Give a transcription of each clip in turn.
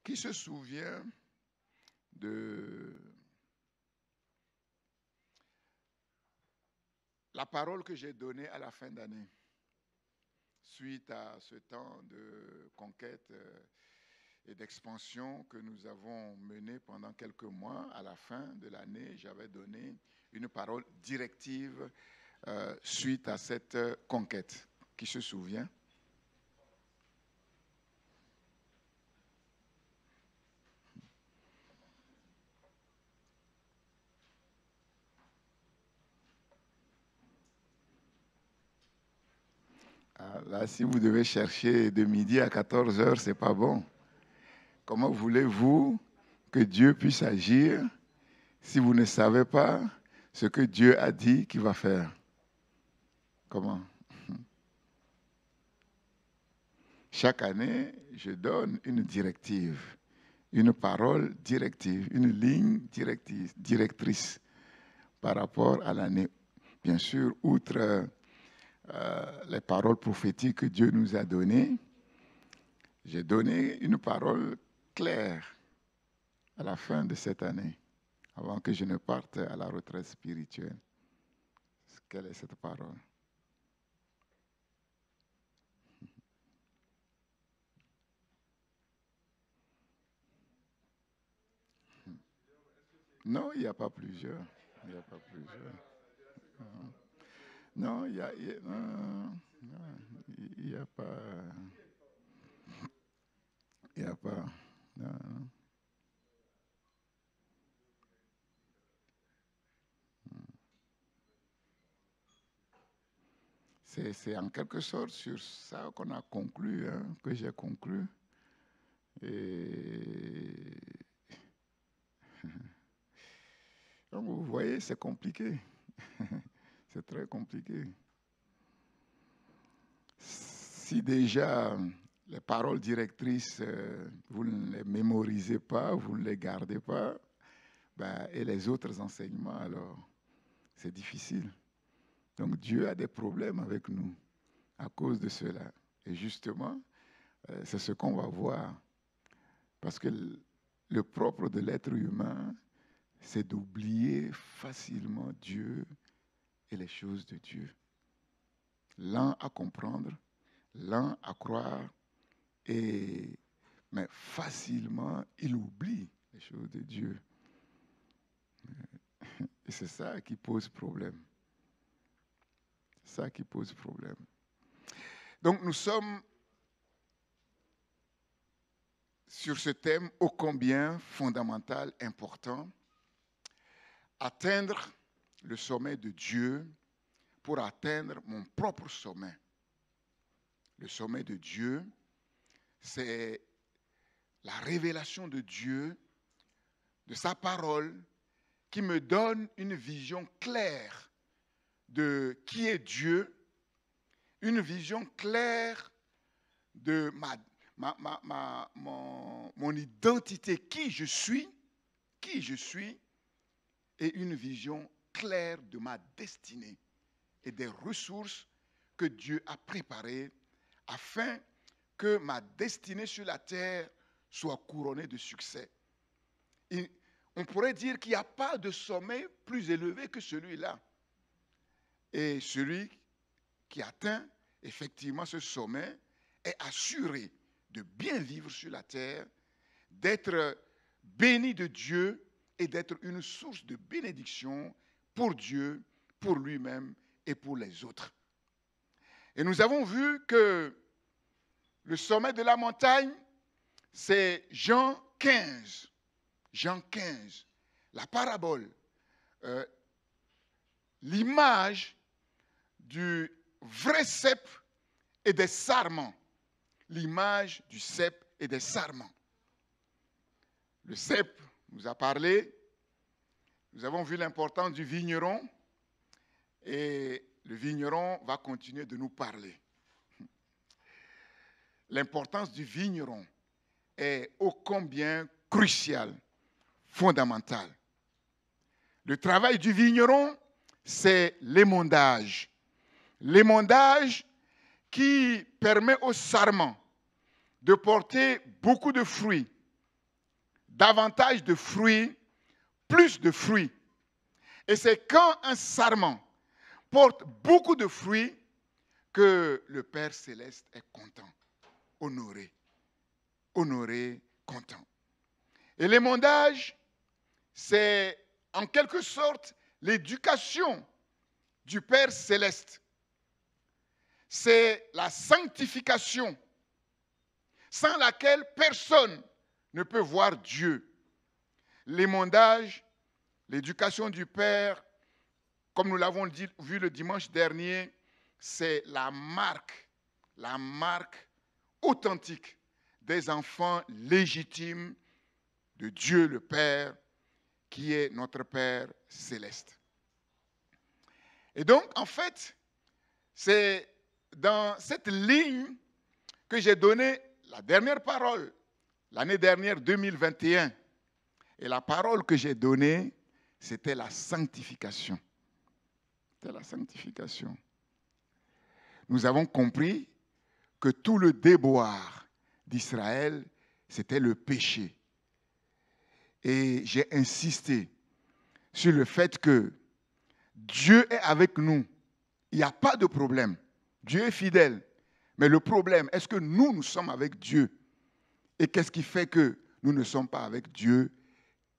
Qui se souvient de la parole que j'ai donnée à la fin d'année, suite à ce temps de conquête et d'expansion que nous avons mené pendant quelques mois? À la fin de l'année, j'avais donné une parole directive suite à cette conquête. Qui se souvient? Là, si vous devez chercher de midi à 14 heures, ce n'est pas bon. Comment voulez-vous que Dieu puisse agir si vous ne savez pas ce que Dieu a dit qu'il va faire? Comment? Chaque année, je donne une directive, une parole directive, une ligne directrice par rapport à l'année. Bien sûr, outre les paroles prophétiques que Dieu nous a données, j'ai donné une parole claire à la fin de cette année, avant que je ne parte à la retraite spirituelle. Quelle est cette parole? Non, il n'y a pas plusieurs. Il n'y a pas plusieurs. Non, il n'y a pas. Il n'y a pas. Non. C'est en quelque sorte sur ça qu'on a conclu, que j'ai conclu. Et donc, vous voyez, c'est compliqué. C'est très compliqué. Si déjà les paroles directrices, vous ne les mémorisez pas, vous ne les gardez pas, et les autres enseignements, alors, c'est difficile. Donc Dieu a des problèmes avec nous à cause de cela. Et justement, c'est ce qu'on va voir. Parce que le propre de l'être humain, c'est d'oublier facilement Dieu et les choses de Dieu. Lent à comprendre, lent à croire, mais facilement, il oublie les choses de Dieu. Et c'est ça qui pose problème. C'est ça qui pose problème. Donc nous sommes sur ce thème ô combien fondamental, important, atteindre le sommet de Dieu pour atteindre mon propre sommet. Le sommet de Dieu, c'est la révélation de Dieu, de sa parole, qui me donne une vision claire de qui est Dieu, une vision claire de mon identité, qui je suis, et une vision claire de ma destinée et des ressources que Dieu a préparées afin que ma destinée sur la terre soit couronnée de succès. Et on pourrait dire qu'il n'y a pas de sommet plus élevé que celui-là. Et celui qui atteint effectivement ce sommet est assuré de bien vivre sur la terre, d'être béni de Dieu et d'être une source de bénédiction pour Dieu, pour lui-même et pour les autres. Et nous avons vu que le sommet de la montagne, c'est Jean 15. Jean 15, la parabole, l'image du vrai cep et des sarments. L'image du cep et des sarments. Le cep nous a parlé, nous avons vu l'importance du vigneron et le vigneron va continuer de nous parler. L'importance du vigneron est ô combien cruciale, fondamentale. Le travail du vigneron, c'est l'émondage. L'émondage qui permet au sarment de porter beaucoup de fruits davantage de fruits, plus de fruits. Et c'est quand un sarment porte beaucoup de fruits que le Père Céleste est content, honoré, content. Et l'émondage, c'est en quelque sorte l'éducation du Père Céleste. C'est la sanctification sans laquelle personne ne peut voir Dieu. L'émondage, l'éducation du Père, comme nous l'avons vu le dimanche dernier, c'est la marque authentique des enfants légitimes de Dieu le Père, qui est notre Père céleste. Et donc, en fait, c'est dans cette ligne que j'ai donné la dernière parole, l'année dernière, 2021. Et la parole que j'ai donnée, c'était la sanctification. C'était la sanctification. Nous avons compris que tout le déboire d'Israël, c'était le péché. Et j'ai insisté sur le fait que Dieu est avec nous. Il n'y a pas de problème. Dieu est fidèle. Mais le problème, est-ce que nous sommes avec Dieu? Et qu'est-ce qui fait que nous ne sommes pas avec Dieu?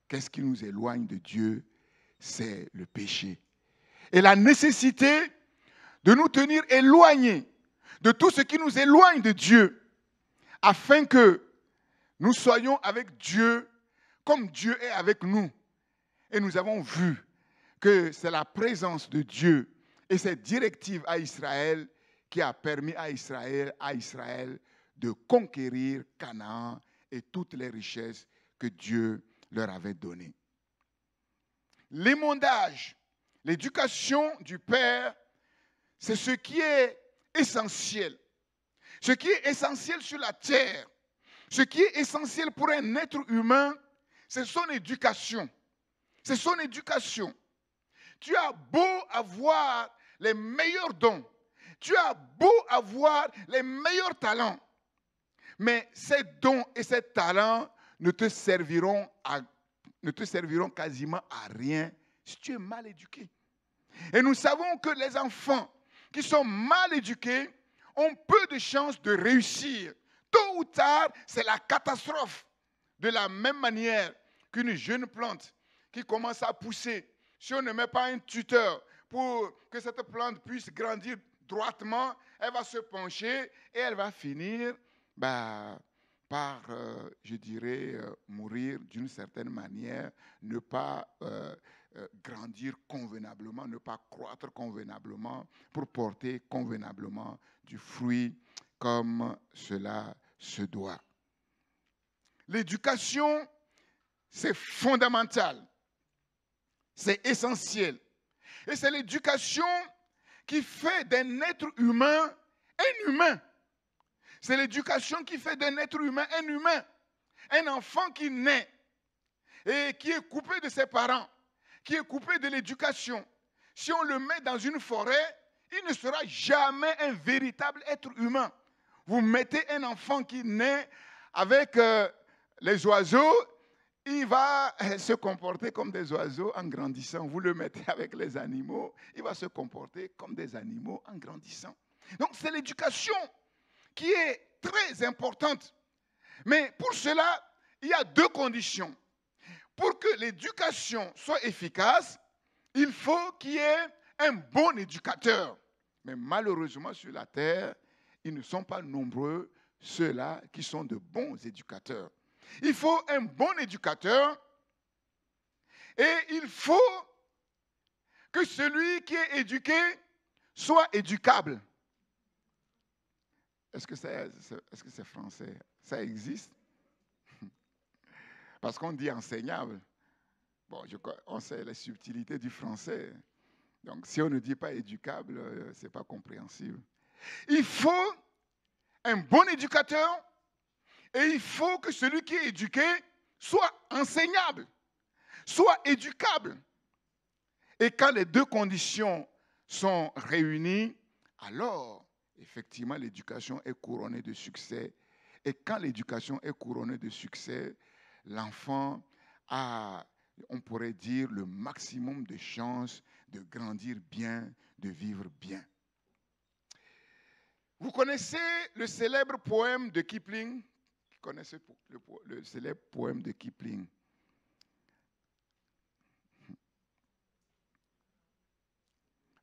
Qu'est-ce qui nous éloigne de Dieu? C'est le péché. Et la nécessité de nous tenir éloignés de tout ce qui nous éloigne de Dieu, afin que nous soyons avec Dieu comme Dieu est avec nous. Et nous avons vu que c'est la présence de Dieu et cette directive à Israël qui a permis à Israël de conquérir Canaan et toutes les richesses que Dieu leur avait données. L'émondage, l'éducation du Père, c'est ce qui est essentiel. Ce qui est essentiel sur la terre, ce qui est essentiel pour un être humain, c'est son éducation. C'est son éducation. Tu as beau avoir les meilleurs dons, tu as beau avoir les meilleurs talents, mais ces dons et ces talents ne te serviront quasiment à rien si tu es mal éduqué. Et nous savons que les enfants qui sont mal éduqués ont peu de chances de réussir. Tôt ou tard, c'est la catastrophe. De la même manière qu'une jeune plante qui commence à pousser, si on ne met pas un tuteur pour que cette plante puisse grandir droitement, elle va se pencher et elle va finir par, je dirais, mourir d'une certaine manière, ne pas grandir convenablement, ne pas croître convenablement pour porter convenablement du fruit comme cela se doit. L'éducation, c'est fondamental, c'est essentiel. Et c'est l'éducation qui fait d'un être humain un humain. C'est l'éducation qui fait d'un être humain un humain. Un enfant qui naît et qui est coupé de ses parents, qui est coupé de l'éducation. Si on le met dans une forêt, il ne sera jamais un véritable être humain. Vous mettez un enfant qui naît avec les oiseaux, il va se comporter comme des oiseaux en grandissant. Vous le mettez avec les animaux, il va se comporter comme des animaux en grandissant. Donc c'est l'éducation qui est très importante. Mais pour cela, il y a deux conditions. Pour que l'éducation soit efficace, il faut qu'il y ait un bon éducateur. Mais malheureusement, sur la terre, ils ne sont pas nombreux ceux-là qui sont de bons éducateurs. Il faut un bon éducateur et il faut que celui qui est éduqué soit éducable. Est-ce que c'est français? Ça existe? Parce qu'on dit enseignable. Bon, on sait les subtilités du français. Donc, si on ne dit pas éducable, ce n'est pas compréhensible. Il faut un bon éducateur et il faut que celui qui est éduqué soit enseignable, soit éducable. Et quand les deux conditions sont réunies, alors, effectivement, l'éducation est couronnée de succès. Et quand l'éducation est couronnée de succès, l'enfant a, on pourrait dire, le maximum de chances de grandir bien, de vivre bien. Vous connaissez le célèbre poème de Kipling? Vous connaissez le célèbre poème de Kipling?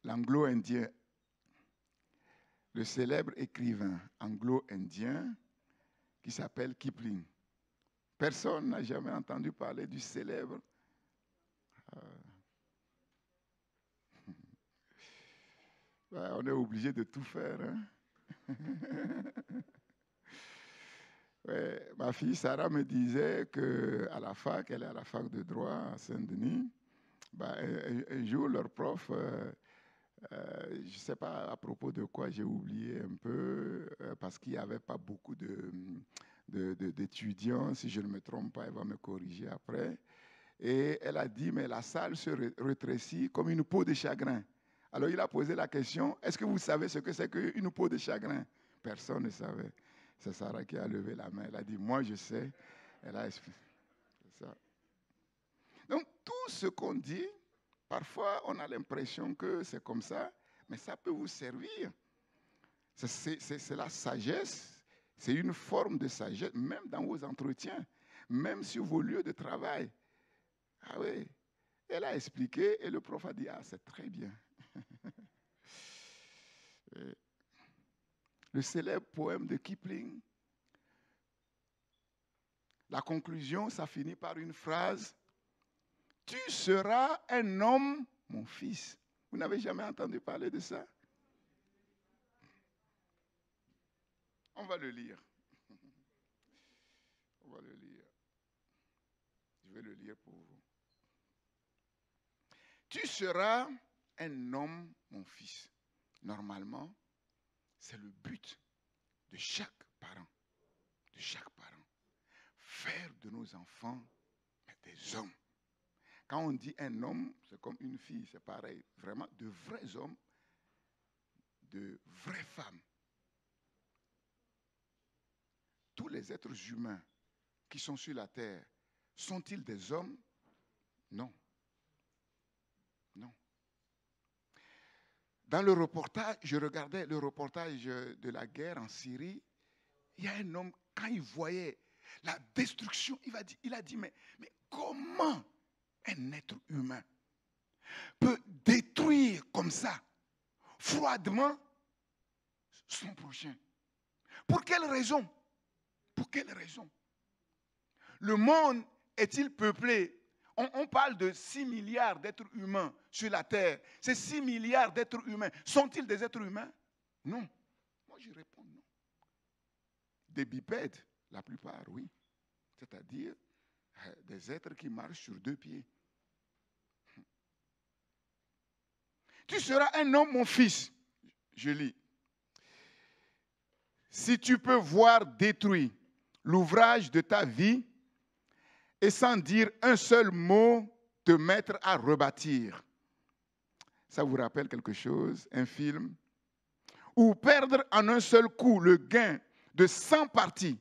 L'anglo-indien, le célèbre écrivain anglo-indien qui s'appelle Kipling. Personne n'a jamais entendu parler du célèbre. On est obligé de tout faire. Hein? Ouais, ma fille Sarah me disait qu'à la fac, elle est à la fac de droit à Saint-Denis. Un jour, leur prof, je ne sais pas à propos de quoi, j'ai oublié un peu, parce qu'il n'y avait pas beaucoup d'étudiants. Si je ne me trompe pas, elle va me corriger après. Et elle a dit, mais la salle se rétrécit comme une peau de chagrin. Alors il a posé la question, est-ce que vous savez ce que c'est qu'une peau de chagrin? Personne ne savait. C'est Sarah qui a levé la main. Elle a dit, moi je sais. Elle a expliqué. C'est ça. Donc tout ce qu'on dit, parfois on a l'impression que c'est comme ça, mais ça peut vous servir. C'est la sagesse. C'est une forme de sagesse, même dans vos entretiens, même sur vos lieux de travail. Ah oui, elle a expliqué et le prof a dit, ah c'est très bien. Le célèbre poème de Kipling, la conclusion, ça finit par une phrase, « Tu seras un homme, mon fils ». Vous n'avez jamais entendu parler de ça? On va le lire. On va le lire. Je vais le lire pour vous. Tu seras un homme, mon fils. Normalement, c'est le but de chaque parent. De chaque parent. Faire de nos enfants des hommes. Quand on dit un homme, c'est comme une fille, c'est pareil. Vraiment, de vrais hommes, de vraies femmes. Tous les êtres humains qui sont sur la terre, sont-ils des hommes? Non. Non. Dans le reportage, je regardais le reportage de la guerre en Syrie, il y a un homme, quand il voyait la destruction, il a dit, mais comment un être humain peut détruire comme ça, froidement, son prochain? Pour quelle raison? Pour quelle raison? Le monde est-il peuplé? On parle de 6 milliards d'êtres humains sur la Terre. Ces 6 milliards d'êtres humains, sont-ils des êtres humains? Non. Moi, je réponds non. Des bipèdes, la plupart, oui. C'est-à-dire des êtres qui marchent sur 2 pieds. Tu seras un homme, mon fils. Je lis. Si tu peux voir détruit l'ouvrage de ta vie et sans dire un seul mot, te mettre à rebâtir. Ça vous rappelle quelque chose, un film? Ou perdre en un seul coup le gain de 100 parties,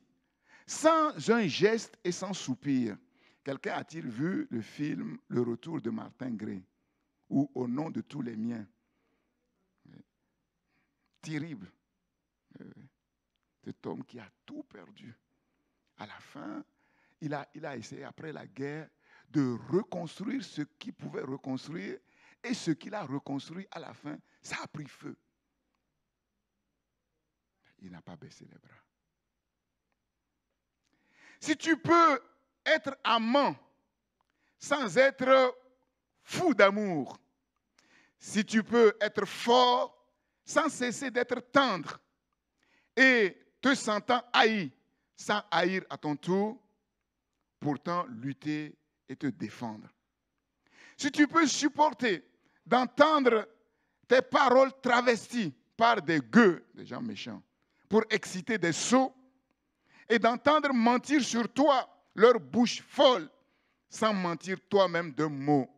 sans un geste et sans soupir. Quelqu'un a-t-il vu le film Le Retour de Martin Gray, ou Au nom de tous les miens? Terrible. Cet homme qui a tout perdu. À la fin, il a essayé, après la guerre, de reconstruire ce qu'il pouvait reconstruire, et ce qu'il a reconstruit à la fin, ça a pris feu. Il n'a pas baissé les bras. Si tu peux être amant sans être fou d'amour, si tu peux être fort sans cesser d'être tendre et te sentant haï sans haïr à ton tour, pourtant lutter et te défendre. Si tu peux supporter d'entendre tes paroles travesties par des gueux, des gens méchants, pour exciter des sots, et d'entendre mentir sur toi, leur bouche folle, sans mentir toi-même d'un mot.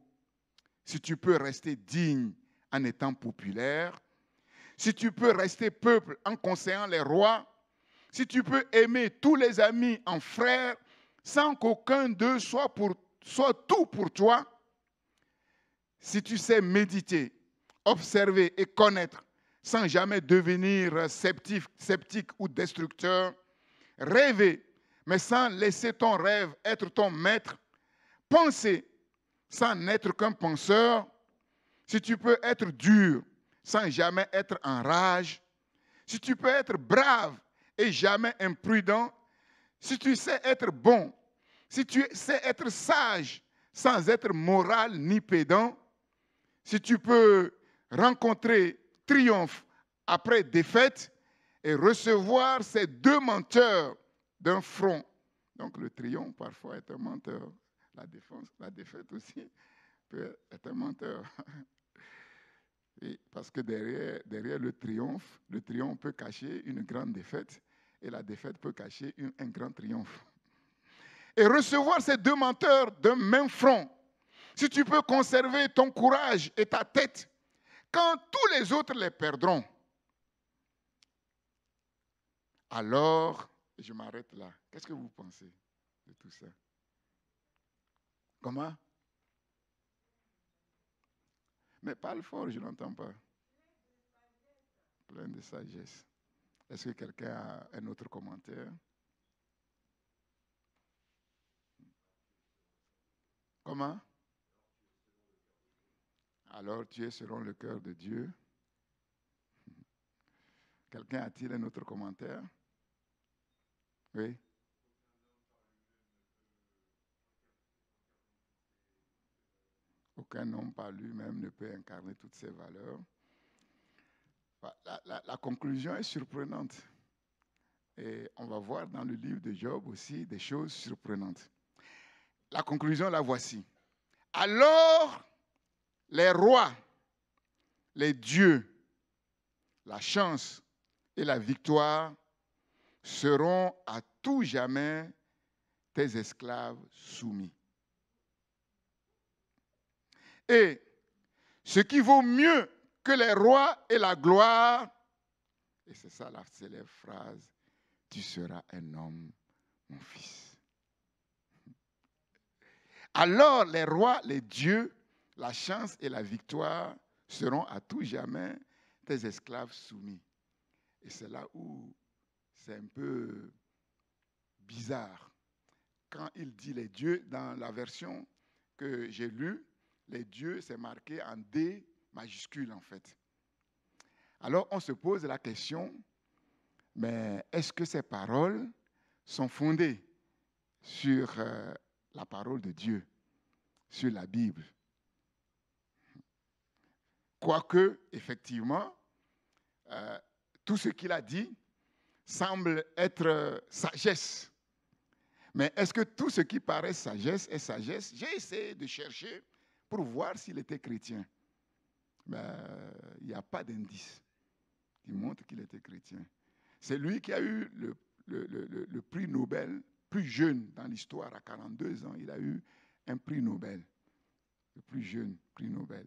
Si tu peux rester digne en étant populaire, si tu peux rester peuple en conseillant les rois, si tu peux aimer tous les amis en frères, sans qu'aucun d'eux soit tout pour toi, si tu sais méditer, observer et connaître, sans jamais devenir sceptique ou destructeur, rêver, mais sans laisser ton rêve être ton maître, penser sans n'être qu'un penseur, si tu peux être dur sans jamais être en rage, si tu peux être brave et jamais imprudent, si tu sais être bon, si tu sais être sage sans être moral ni pédant, si tu peux rencontrer triomphe après défaite et recevoir ces deux menteurs d'un front. Donc le triomphe parfois est un menteur. La défaite aussi peut être un menteur. Et parce que derrière le triomphe peut cacher une grande défaite et la défaite peut cacher un grand triomphe. Et recevoir ces deux menteurs d'un même front, si tu peux conserver ton courage et ta tête, quand tous les autres les perdront, alors, je m'arrête là. Qu'est-ce que vous pensez de tout ça? Comment? Mais parle fort, je n'entends pas. Plein de sagesse. Est-ce que quelqu'un a un autre commentaire? Comment? Alors tu es selon le cœur de Dieu. Quelqu'un a-t-il un autre commentaire? Oui. Aucun homme par lui-même ne peut incarner toutes ces valeurs. La conclusion est surprenante. Et on va voir dans le livre de Job aussi des choses surprenantes. La conclusion, la voici. Alors, les rois, les dieux, la chance et la victoire seront à tout jamais tes esclaves soumis. Et ce qui vaut mieux que les rois et la gloire, et c'est ça la célèbre phrase, tu seras un homme, mon fils. Alors les rois, les dieux, la chance et la victoire seront à tout jamais tes esclaves soumis. Et c'est là où c'est un peu bizarre. Quand il dit les dieux, dans la version que j'ai lue, les dieux, c'est marqué en D majuscule en fait. Alors on se pose la question, mais est-ce que ces paroles sont fondées sur la parole de Dieu, sur la Bible? Quoique, effectivement, tout ce qu'il a dit semble être sagesse. Mais est-ce que tout ce qui paraît sagesse est sagesse? J'ai essayé de chercher pour voir s'il était chrétien. Mais il n'y a pas d'indice qui montre qu'il était chrétien. C'est lui qui a eu le prix Nobel, plus jeune dans l'histoire, à 42 ans, il a eu un prix Nobel, le plus jeune prix Nobel.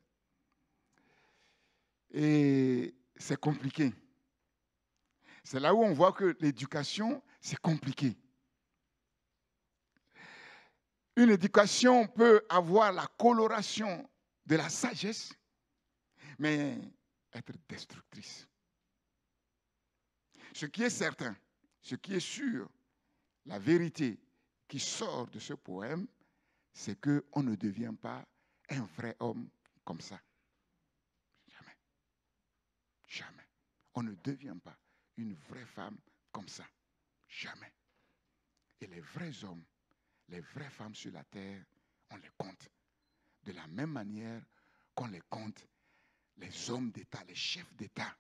Et c'est compliqué. C'est là où on voit que l'éducation, c'est compliqué. Une éducation peut avoir la coloration de la sagesse, mais être destructrice. Ce qui est certain, ce qui est sûr, la vérité qui sort de ce poème, c'est qu'on ne devient pas un vrai homme comme ça. Jamais. Jamais. On ne devient pas une vraie femme comme ça. Jamais. Et les vrais hommes, les vraies femmes sur la terre, on les compte. De la même manière qu'on les compte les hommes d'État, les chefs d'État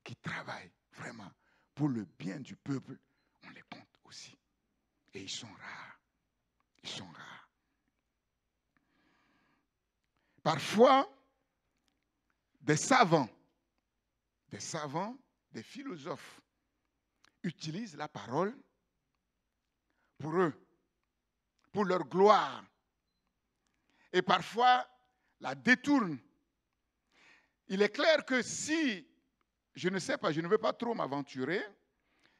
qui travaillent vraiment pour le bien du peuple, on les compte aussi. Et ils sont rares. Ils sont rares. Parfois, des savants, des philosophes utilisent la parole pour eux, pour leur gloire. Et parfois, la détournent. Il est clair que si, je ne sais pas, je ne veux pas trop m'aventurer,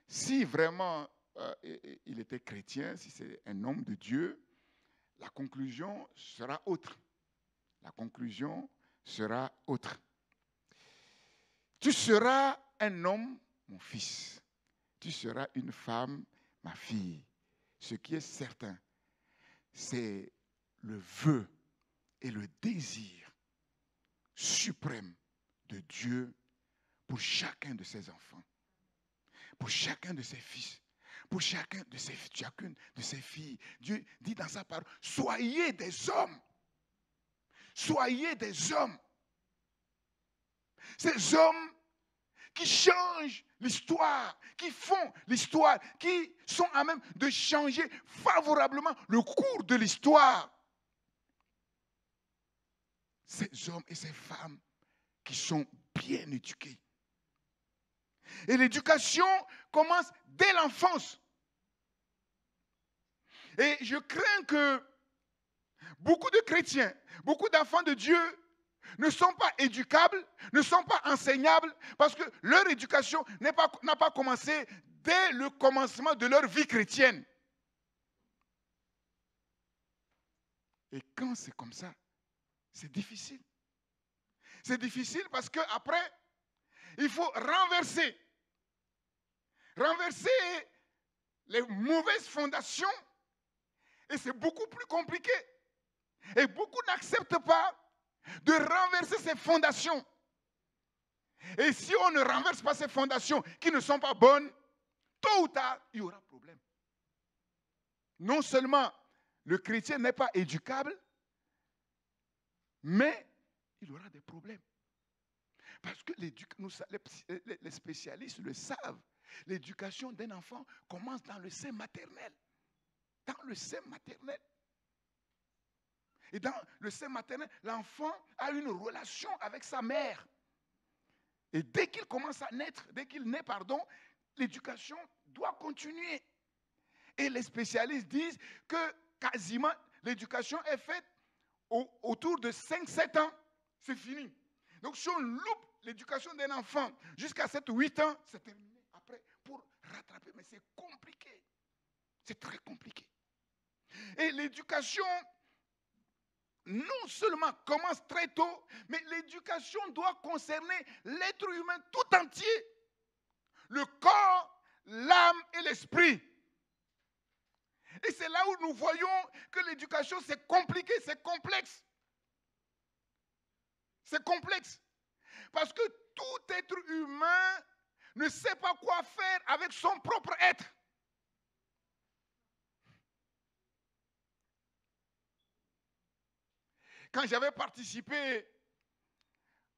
si vraiment il était chrétien, si c'est un homme de Dieu, la conclusion sera autre. La conclusion sera autre. Tu seras un homme, mon fils. Tu seras une femme, ma fille. Ce qui est certain, c'est le vœu et le désir suprême de Dieu pour chacun de ses enfants, pour chacun de ses fils, pour chacune de ses filles. Dieu dit dans sa parole, soyez des hommes. Soyez des hommes. Ces hommes qui changent l'histoire, qui font l'histoire, qui sont à même de changer favorablement le cours de l'histoire. Ces hommes et ces femmes qui sont bien éduqués. Et l'éducation commence dès l'enfance. Et je crains que beaucoup de chrétiens, beaucoup d'enfants de Dieu ne sont pas éducables, ne sont pas enseignables, parce que leur éducation n'a pas commencé dès le commencement de leur vie chrétienne. Et quand c'est comme ça, c'est difficile. C'est difficile parce qu'après, il faut renverser les mauvaises fondations, et c'est beaucoup plus compliqué. Et beaucoup n'acceptent pas de renverser ces fondations. Et si on ne renverse pas ces fondations qui ne sont pas bonnes, tôt ou tard, il y aura problème. Non seulement le chrétien n'est pas éducable, mais il aura des problèmes. Parce que les spécialistes le savent. L'éducation d'un enfant commence dans le sein maternel. Dans le sein maternel. Et dans le sein maternel, l'enfant a une relation avec sa mère. Et dès qu'il commence à naître, l'éducation doit continuer. Et les spécialistes disent que quasiment l'éducation est faite autour de 5-7 ans. C'est fini. Donc si on loupe l'éducation d'un enfant jusqu'à 7-8 ans, c'est terminé. Après, pour rattraper, mais c'est compliqué. C'est très compliqué. Et l'éducation non seulement commence très tôt, mais l'éducation doit concerner l'être humain tout entier. Le corps, l'âme et l'esprit. Et c'est là où nous voyons que l'éducation, c'est compliqué, c'est complexe. C'est complexe. Parce que tout être humain ne sait pas quoi faire avec son propre être. Quand j'avais participé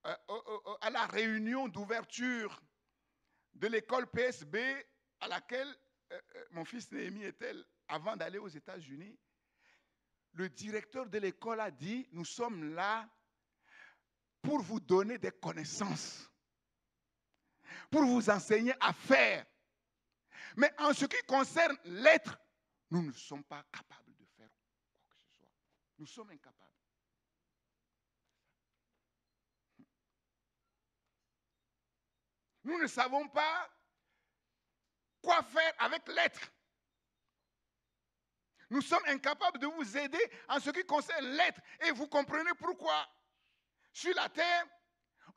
à la réunion d'ouverture de l'école PSB à laquelle mon fils Néhémie était avant d'aller aux États-Unis, le directeur de l'école a dit, nous sommes là pour vous donner des connaissances, pour vous enseigner à faire. Mais en ce qui concerne l'être, nous ne sommes pas capables de faire quoi que ce soit. Nous sommes incapables. Nous ne savons pas quoi faire avec l'être. Nous sommes incapables de vous aider en ce qui concerne l'être. Et vous comprenez pourquoi. Sur la terre,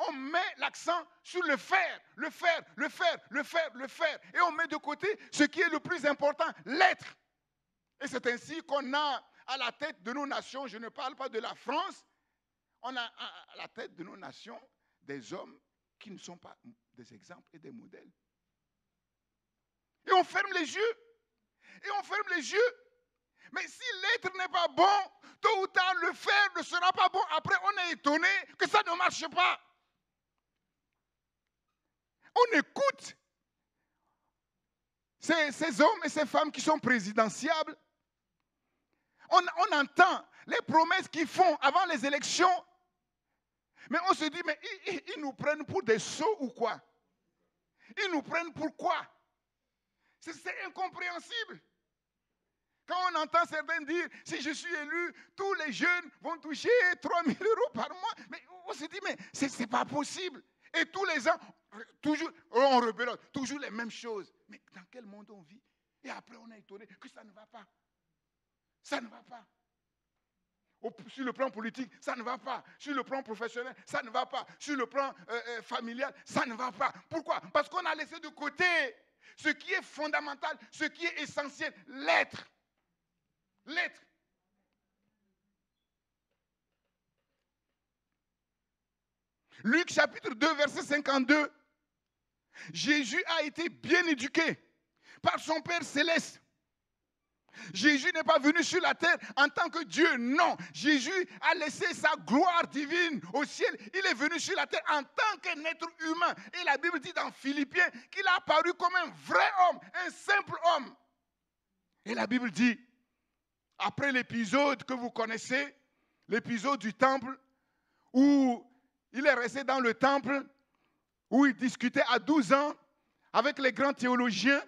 on met l'accent sur le faire, le faire, le faire, le faire, le faire. Et on met de côté ce qui est le plus important, l'être. Et c'est ainsi qu'on a à la tête de nos nations, je ne parle pas de la France, on a à la tête de nos nations des hommes qui ne sont pas des exemples et des modèles. Et on ferme les yeux. Et on ferme les yeux. Mais si l'être n'est pas bon, tôt ou tard, le faire ne sera pas bon. Après, on est étonné que ça ne marche pas. On écoute ces hommes et ces femmes qui sont présidentiables. On entend les promesses qu'ils font avant les élections. Mais on se dit, mais ils nous prennent pour des sots ou quoi? Ils nous prennent pour quoi? C'est incompréhensible. Quand on entend certains dire, si je suis élu, tous les jeunes vont toucher 3 000 € par mois. Mais on se dit, mais c'est pas possible. Et tous les ans, toujours, on rebelote, toujours les mêmes choses. Mais dans quel monde on vit? Et après, on est étonné que ça ne va pas. Ça ne va pas. Sur le plan politique, ça ne va pas. Sur le plan professionnel, ça ne va pas. Sur le plan familial, ça ne va pas. Pourquoi? Parce qu'on a laissé de côté ce qui est fondamental, ce qui est essentiel, l'être. L'être. Luc chapitre 2, verset 52. Jésus a été bien éduqué par son Père céleste. Jésus n'est pas venu sur la terre en tant que Dieu, non. Jésus a laissé sa gloire divine au ciel. Il est venu sur la terre en tant qu'un être humain. Et la Bible dit dans Philippiens qu'il a apparu comme un vrai homme, un simple homme. Et la Bible dit, après l'épisode que vous connaissez, l'épisode du temple, où il est resté dans le temple, où il discutait à 12 ans avec les grands théologiens.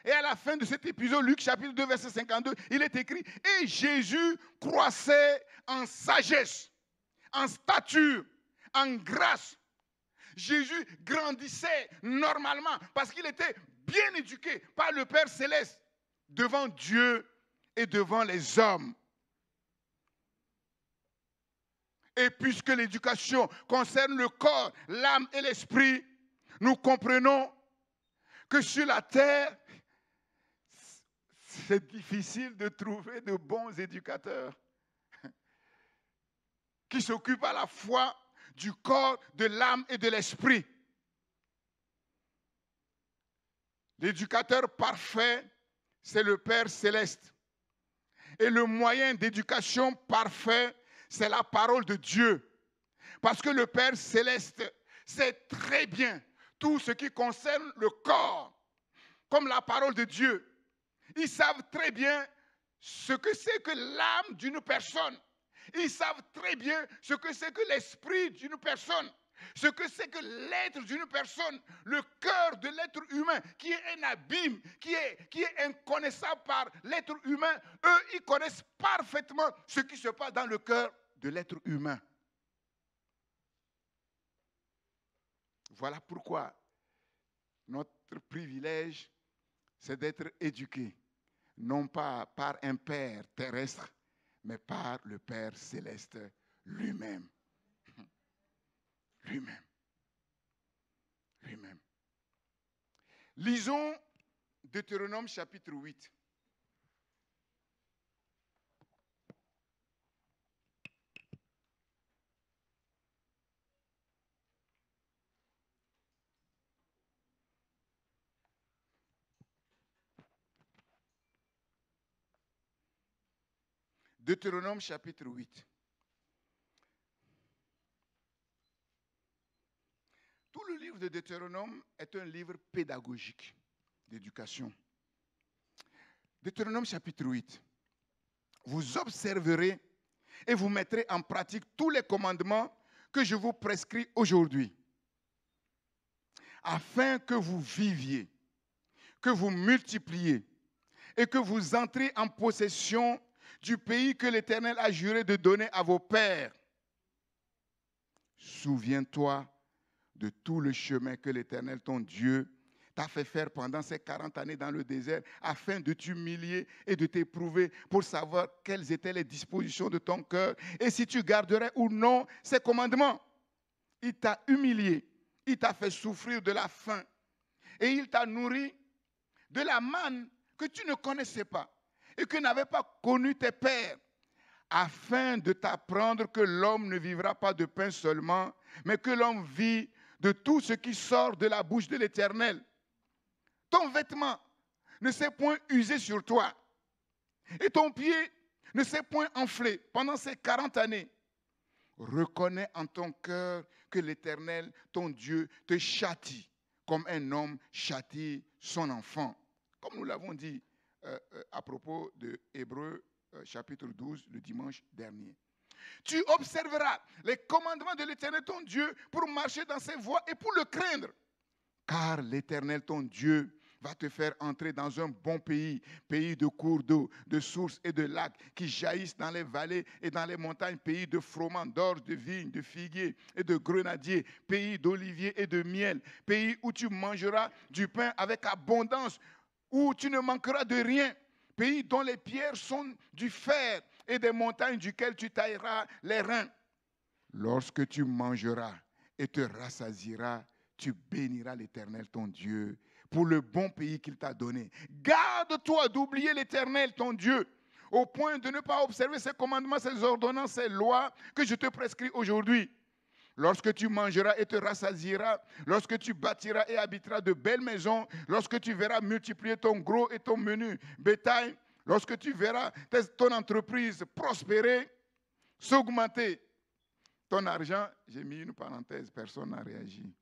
Et à la fin de cet épisode, Luc chapitre 2, verset 52, il est écrit, et Jésus croissait en sagesse, en stature, en grâce. Jésus grandissait normalement parce qu'il était bien éduqué par le Père céleste devant Dieu et devant les hommes. Et puisque l'éducation concerne le corps, l'âme et l'esprit, nous comprenons que sur la terre, c'est difficile de trouver de bons éducateurs qui s'occupent à la fois du corps, de l'âme et de l'esprit. L'éducateur parfait, c'est le Père céleste. Et le moyen d'éducation parfait, c'est la parole de Dieu. Parce que le Père céleste sait très bien tout ce qui concerne le corps, comme la parole de Dieu. Ils savent très bien ce que c'est que l'âme d'une personne. Ils savent très bien ce que c'est que l'esprit d'une personne. Ce que c'est que l'être d'une personne. Le cœur de l'être humain qui est un abîme, qui est inconnaissable par l'être humain. Eux, ils connaissent parfaitement ce qui se passe dans le cœur de l'être humain. Voilà pourquoi notre privilège, c'est d'être éduqué, non pas par un Père terrestre, mais par le Père céleste lui-même. Lui-même. Lui-même. Lisons Deutéronome chapitre 8. Deutéronome chapitre 8. Tout le livre de Deutéronome est un livre pédagogique d'éducation. Deutéronome chapitre 8. Vous observerez et vous mettrez en pratique tous les commandements que je vous prescris aujourd'hui, afin que vous viviez, que vous multipliez et que vous entriez en possession du pays que l'Éternel a juré de donner à vos pères. Souviens-toi de tout le chemin que l'Éternel, ton Dieu, t'a fait faire pendant ces 40 années dans le désert, afin de t'humilier et de t'éprouver pour savoir quelles étaient les dispositions de ton cœur et si tu garderais ou non ses commandements. Il t'a humilié, il t'a fait souffrir de la faim et il t'a nourri de la manne que tu ne connaissais pas et que n'avaient pas connu tes pères, afin de t'apprendre que l'homme ne vivra pas de pain seulement, mais que l'homme vit de tout ce qui sort de la bouche de l'Éternel. Ton vêtement ne s'est point usé sur toi, et ton pied ne s'est point enflé pendant ces 40 années. Reconnais en ton cœur que l'Éternel, ton Dieu, te châtie comme un homme châtie son enfant. Comme nous l'avons dit à propos de Hébreux chapitre 12 le dimanche dernier. Tu observeras les commandements de l'Éternel ton Dieu pour marcher dans ses voies et pour le craindre. Car l'Éternel ton Dieu va te faire entrer dans un bon pays, pays de cours d'eau, de sources et de lacs qui jaillissent dans les vallées et dans les montagnes, pays de froment, d'orge, de vignes, de figuiers et de grenadiers, pays d'oliviers et de miel, pays où tu mangeras du pain avec abondance, où tu ne manqueras de rien, pays dont les pierres sont du fer et des montagnes duquel tu tailleras les reins. Lorsque tu mangeras et te rassasieras, tu béniras l'Éternel ton Dieu pour le bon pays qu'il t'a donné. Garde-toi d'oublier l'Éternel ton Dieu, au point de ne pas observer ses commandements, ses ordonnances, ses lois que je te prescris aujourd'hui. Lorsque tu mangeras et te rassasieras, lorsque tu bâtiras et habiteras de belles maisons, lorsque tu verras multiplier ton gros et ton menu bétail, lorsque tu verras ton entreprise prospérer, s'augmenter, ton argent, j'ai mis une parenthèse, personne n'a réagi.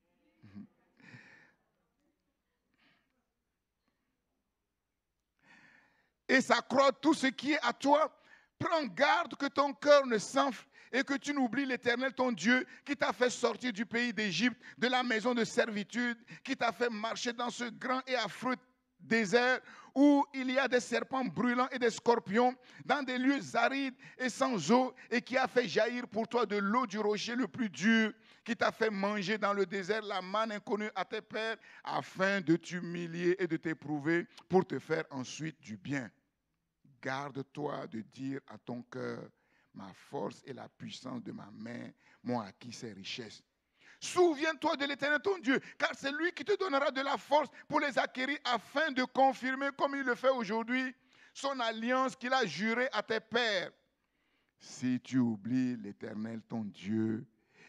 Et s'accroît tout ce qui est à toi, prends garde que ton cœur ne s'enfle et que tu n'oublies l'Éternel ton Dieu qui t'a fait sortir du pays d'Égypte, de la maison de servitude, qui t'a fait marcher dans ce grand et affreux désert où il y a des serpents brûlants et des scorpions, dans des lieux arides et sans eau, et qui a fait jaillir pour toi de l'eau du rocher le plus dur, qui t'a fait manger dans le désert la manne inconnue à tes pères, afin de t'humilier et de t'éprouver pour te faire ensuite du bien. Garde-toi de dire à ton cœur, ma force et la puissance de ma main m'ont acquis ces richesses. Souviens-toi de l'Éternel ton Dieu, car c'est lui qui te donnera de la force pour les acquérir afin de confirmer, comme il le fait aujourd'hui, son alliance qu'il a jurée à tes pères. Si tu oublies l'Éternel ton Dieu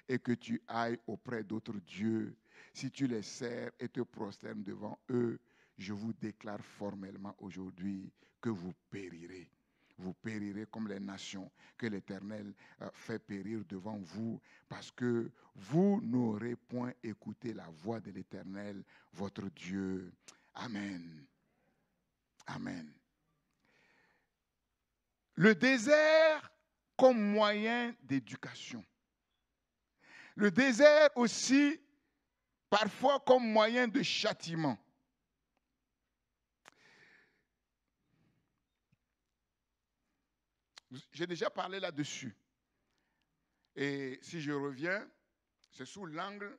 et que tu ailles auprès d'autres dieux, si tu les sers et te prosternes devant eux, je vous déclare formellement aujourd'hui que vous périrez. Vous périrez comme les nations que l'Éternel fait périr devant vous, parce que vous n'aurez point écouté la voix de l'Éternel, votre Dieu. Amen. Amen. Le désert comme moyen d'éducation. Le désert aussi, parfois comme moyen de châtiment. J'ai déjà parlé là-dessus. Et si je reviens, c'est sous l'angle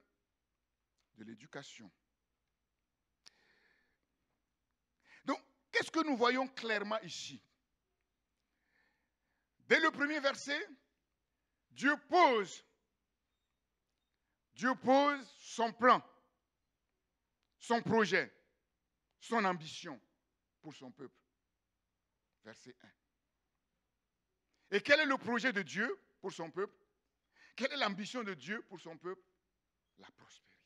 de l'éducation. Donc, qu'est-ce que nous voyons clairement ici? Dès le premier verset, Dieu pose son plan, son projet, son ambition pour son peuple. Verset 1. Et quel est le projet de Dieu pour son peuple? Quelle est l'ambition de Dieu pour son peuple? La prospérité.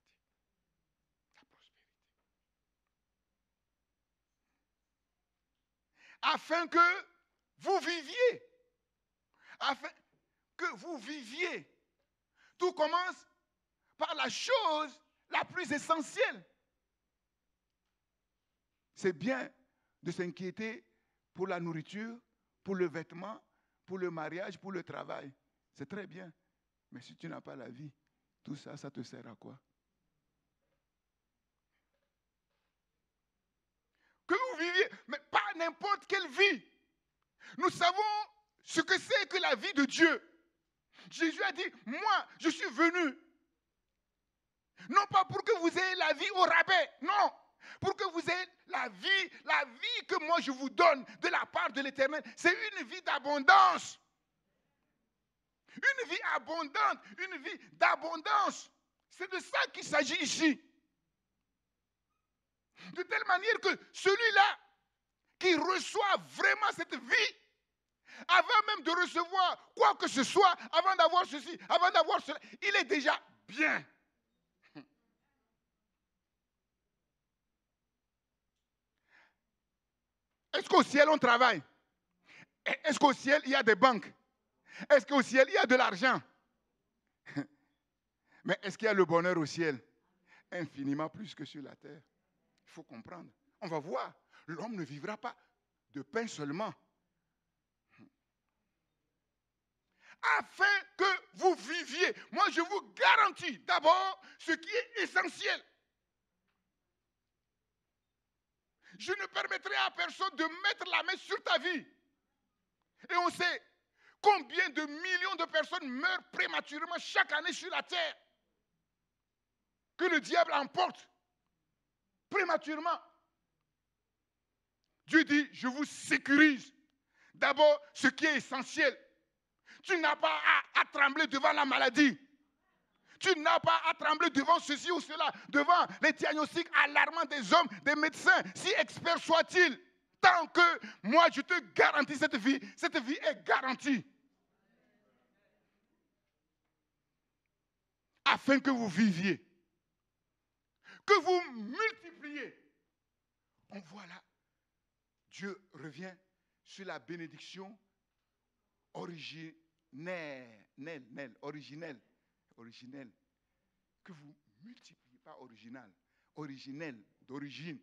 La prospérité. Afin que vous viviez. Afin que vous viviez. Tout commence par la chose la plus essentielle. C'est bien de s'inquiéter pour la nourriture, pour le vêtement, pour le mariage, pour le travail. C'est très bien. Mais si tu n'as pas la vie, tout ça, ça te sert à quoi? Que vous viviez, mais pas n'importe quelle vie. Nous savons ce que c'est que la vie de Dieu. Jésus a dit, moi, je suis venu, non pas pour que vous ayez la vie au rabais, non, pour que vous ayez la vie que moi je vous donne de la part de l'Éternel. C'est une vie d'abondance. Une vie abondante, une vie d'abondance. C'est de ça qu'il s'agit ici. De telle manière que celui-là qui reçoit vraiment cette vie, avant même de recevoir quoi que ce soit, avant d'avoir ceci, avant d'avoir cela, il est déjà bien. Est-ce qu'au ciel on travaille? Est-ce qu'au ciel il y a des banques? Est-ce qu'au ciel il y a de l'argent? Mais est-ce qu'il y a le bonheur au ciel? Infiniment plus que sur la terre. Il faut comprendre. On va voir. L'homme ne vivra pas de pain seulement. Afin que vous viviez. Moi, je vous garantis d'abord ce qui est essentiel. Je ne permettrai à personne de mettre la main sur ta vie. Et on sait combien de millions de personnes meurent prématurément chaque année sur la terre. Que le diable emporte prématurément. Dieu dit, je vous sécurise. D'abord, ce qui est essentiel. Tu n'as pas à trembler devant la maladie. Tu n'as pas à trembler devant ceci ou cela, devant les diagnostics alarmants des hommes, des médecins, si experts soient-ils. Tant que moi, je te garantis cette vie est garantie. Afin que vous viviez, que vous multipliez. On voit là, Dieu revient sur la bénédiction originelle, que vous multipliez, pas original, originelle, d'origine,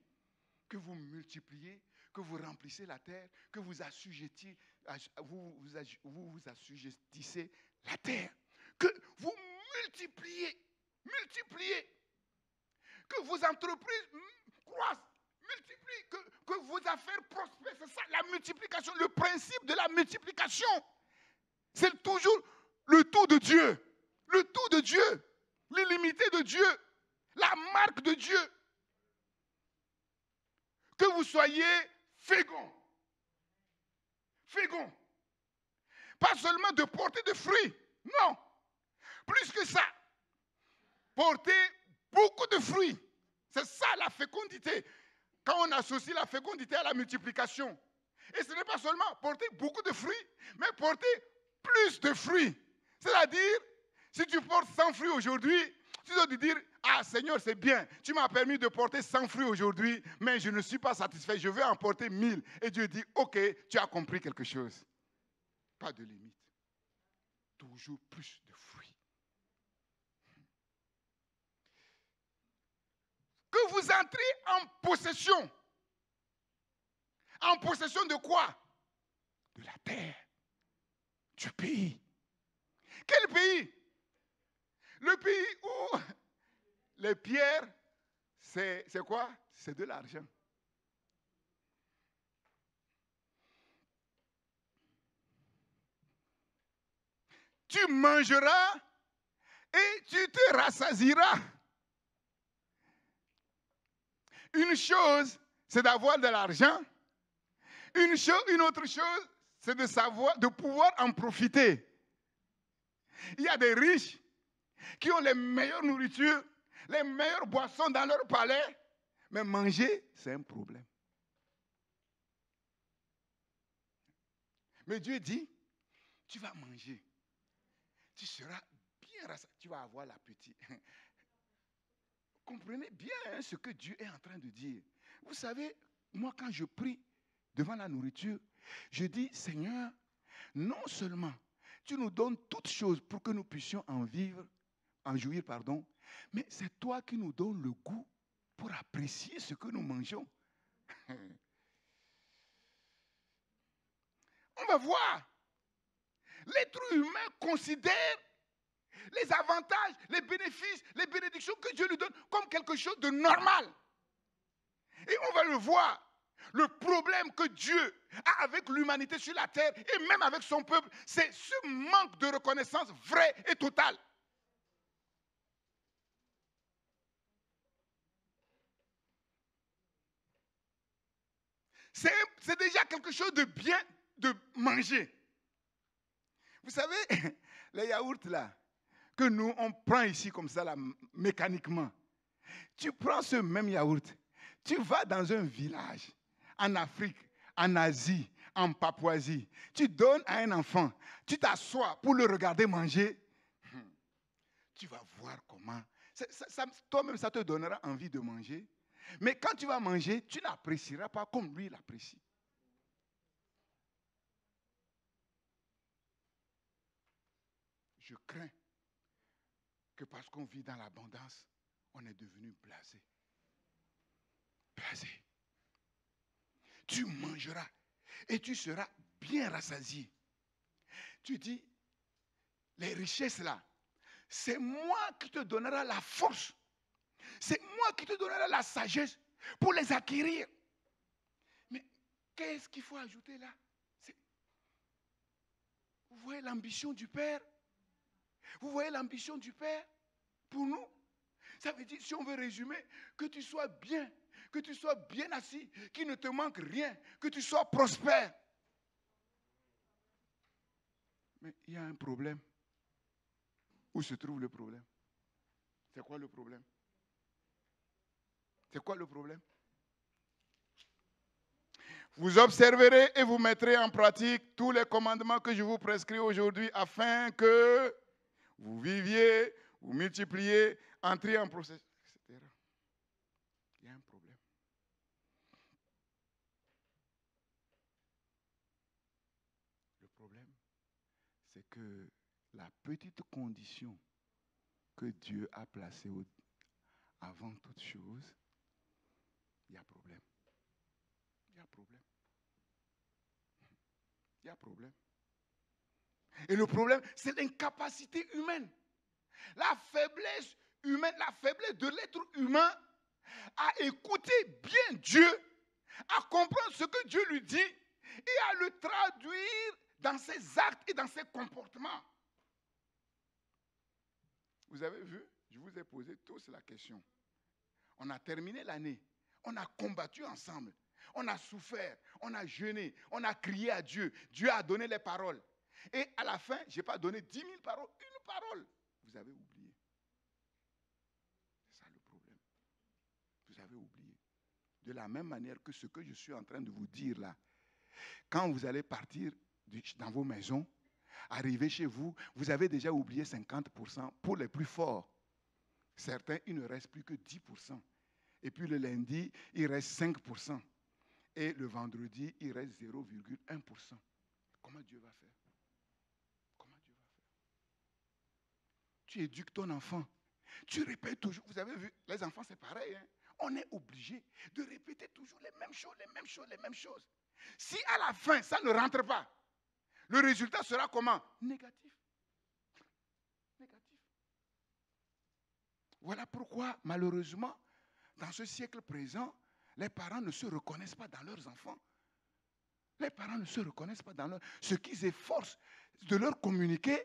que vous multipliez, que vous remplissez la terre, que vous vous assujettissez la terre, que vous multipliez, que vos entreprises croissent, multiplient, que vos affaires prospèrent. C'est ça la multiplication, le principe de la multiplication. C'est toujours le tout de Dieu, l'illimité de Dieu, la marque de Dieu. Que vous soyez féconds. Pas seulement de porter des fruits, non. Plus que ça, porter beaucoup de fruits. C'est ça la fécondité. Quand on associe la fécondité à la multiplication. Et ce n'est pas seulement porter beaucoup de fruits, mais porter plus de fruits. C'est-à-dire, si tu portes 100 fruits aujourd'hui, tu dois te dire, ah Seigneur, c'est bien, tu m'as permis de porter 100 fruits aujourd'hui, mais je ne suis pas satisfait, je veux en porter 1000. Et Dieu dit, ok, tu as compris quelque chose. Pas de limite. Toujours plus de fruits. Que vous entrez en possession. En possession de quoi? De la terre. Du pays. Quel pays? Le pays où les pierres, c'est quoi? C'est de l'argent. Tu mangeras et tu te rassasieras. Une chose, c'est d'avoir de l'argent. Une autre chose, c'est de pouvoir en profiter. Il y a des riches qui ont les meilleures nourritures, les meilleures boissons dans leur palais, mais manger, c'est un problème. Mais Dieu dit, tu vas manger, tu seras bien rassasié, tu vas avoir l'appétit. Comprenez bien ce que Dieu est en train de dire. Vous savez, moi quand je prie devant la nourriture, je dis, Seigneur, non seulement tu nous donnes toutes choses pour que nous puissions en jouir, mais c'est toi qui nous donnes le goût pour apprécier ce que nous mangeons. On va voir. L'être humain considère les avantages, les bénéfices, les bénédictions que Dieu lui donne comme quelque chose de normal. Et on va le voir. Le problème que Dieu a avec l'humanité sur la terre et même avec son peuple, c'est ce manque de reconnaissance vrai et total. C'est déjà quelque chose de bien de manger. Vous savez, les yaourts là, que nous, on prend ici comme ça, là, mécaniquement. Tu prends ce même yaourt, tu vas dans un village, en Afrique, en Asie, en Papouasie, tu donnes à un enfant, tu t'assois pour le regarder manger, tu vas voir comment, toi-même ça te donnera envie de manger, mais quand tu vas manger, tu n'apprécieras pas comme lui l'apprécie. Je crains que parce qu'on vit dans l'abondance, on est devenu blasé. Blasé. Tu mangeras et tu seras bien rassasié. Tu dis, les richesses là, c'est moi qui te donnera la force. C'est moi qui te donnerai la sagesse pour les acquérir. Mais qu'est-ce qu'il faut ajouter là? Vous voyez l'ambition du Père? Vous voyez l'ambition du Père pour nous? Ça veut dire, si on veut résumer, que tu sois bien, que tu sois bien assis, qu'il ne te manque rien, que tu sois prospère. Mais il y a un problème. Où se trouve le problème? C'est quoi le problème? C'est quoi le problème? Vous observerez et vous mettrez en pratique tous les commandements que je vous prescris aujourd'hui afin que vous viviez, vous multipliez, entrez en processus, etc. Il y a un problème. Le problème, c'est que la petite condition que Dieu a placée avant toute chose, il y a problème. Il y a problème. Il y a problème. Et le problème, c'est l'incapacité humaine. La faiblesse humaine, la faiblesse de l'être humain à écouter bien Dieu, à comprendre ce que Dieu lui dit et à le traduire dans ses actes et dans ses comportements. Vous avez vu, je vous ai posé tous la question. On a terminé l'année, on a combattu ensemble, on a souffert, on a jeûné, on a crié à Dieu. Dieu a donné les paroles. Et à la fin, je n'ai pas donné 10 000 paroles, une parole. Vous avez oublié. C'est ça le problème. Vous avez oublié. De la même manière que ce que je suis en train de vous dire là, quand vous allez partir dans vos maisons, arriver chez vous, vous avez déjà oublié 50% pour les plus forts. Certains, il ne reste plus que 10%. Et puis le lundi, il reste 5%. Et le vendredi, il reste 0,1%. Comment Dieu va faire? Comment Dieu va faire? Tu éduques ton enfant. Tu répètes toujours. Vous avez vu, les enfants, c'est pareil. Hein? On est obligé de répéter toujours les mêmes choses, les mêmes choses, les mêmes choses. Si à la fin, ça ne rentre pas, le résultat sera comment? Négatif. Négatif. Voilà pourquoi, malheureusement, dans ce siècle présent, les parents ne se reconnaissent pas dans leurs enfants. Les parents ne se reconnaissent pas dans ce qu'ils efforcent de leur communiquer.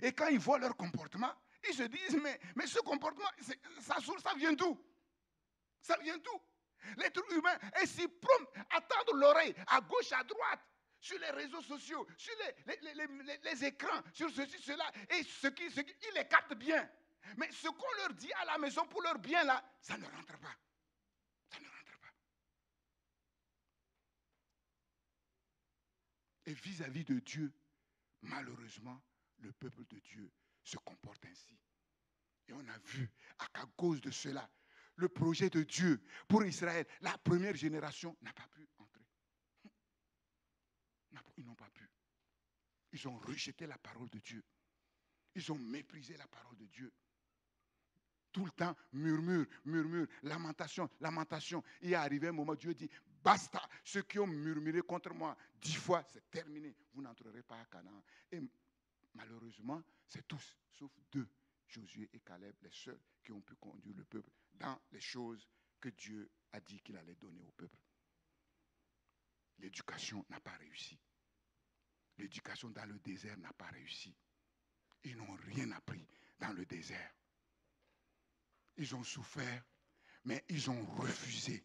Et quand ils voient leur comportement, ils se disent, mais ce comportement, ça vient d'où? Ça vient d'où? L'être humain est si prompt à tendre l'oreille à gauche, à droite, sur les réseaux sociaux, sur les écrans, sur ceci, cela, et ils les captent bien. Mais ce qu'on leur dit à la maison pour leur bien, là, ça ne rentre pas. Ça ne rentre pas. Et vis-à-vis de Dieu, malheureusement, le peuple de Dieu se comporte ainsi. Et on a vu qu'à cause de cela, le projet de Dieu pour Israël, la première génération n'a pas pu entrer. Ils n'ont pas pu. Ils ont rejeté la parole de Dieu. Ils ont méprisé la parole de Dieu. Tout le temps, murmure, murmure, lamentation, lamentation. Il est arrivé un moment, Dieu dit, basta, ceux qui ont murmuré contre moi 10 fois, c'est terminé. Vous n'entrerez pas à Canaan. Et malheureusement, c'est tous, sauf 2, Josué et Caleb, les seuls qui ont pu conduire le peuple dans les choses que Dieu a dit qu'il allait donner au peuple. L'éducation n'a pas réussi. L'éducation dans le désert n'a pas réussi. Ils n'ont rien appris dans le désert. Ils ont souffert, mais ils ont refusé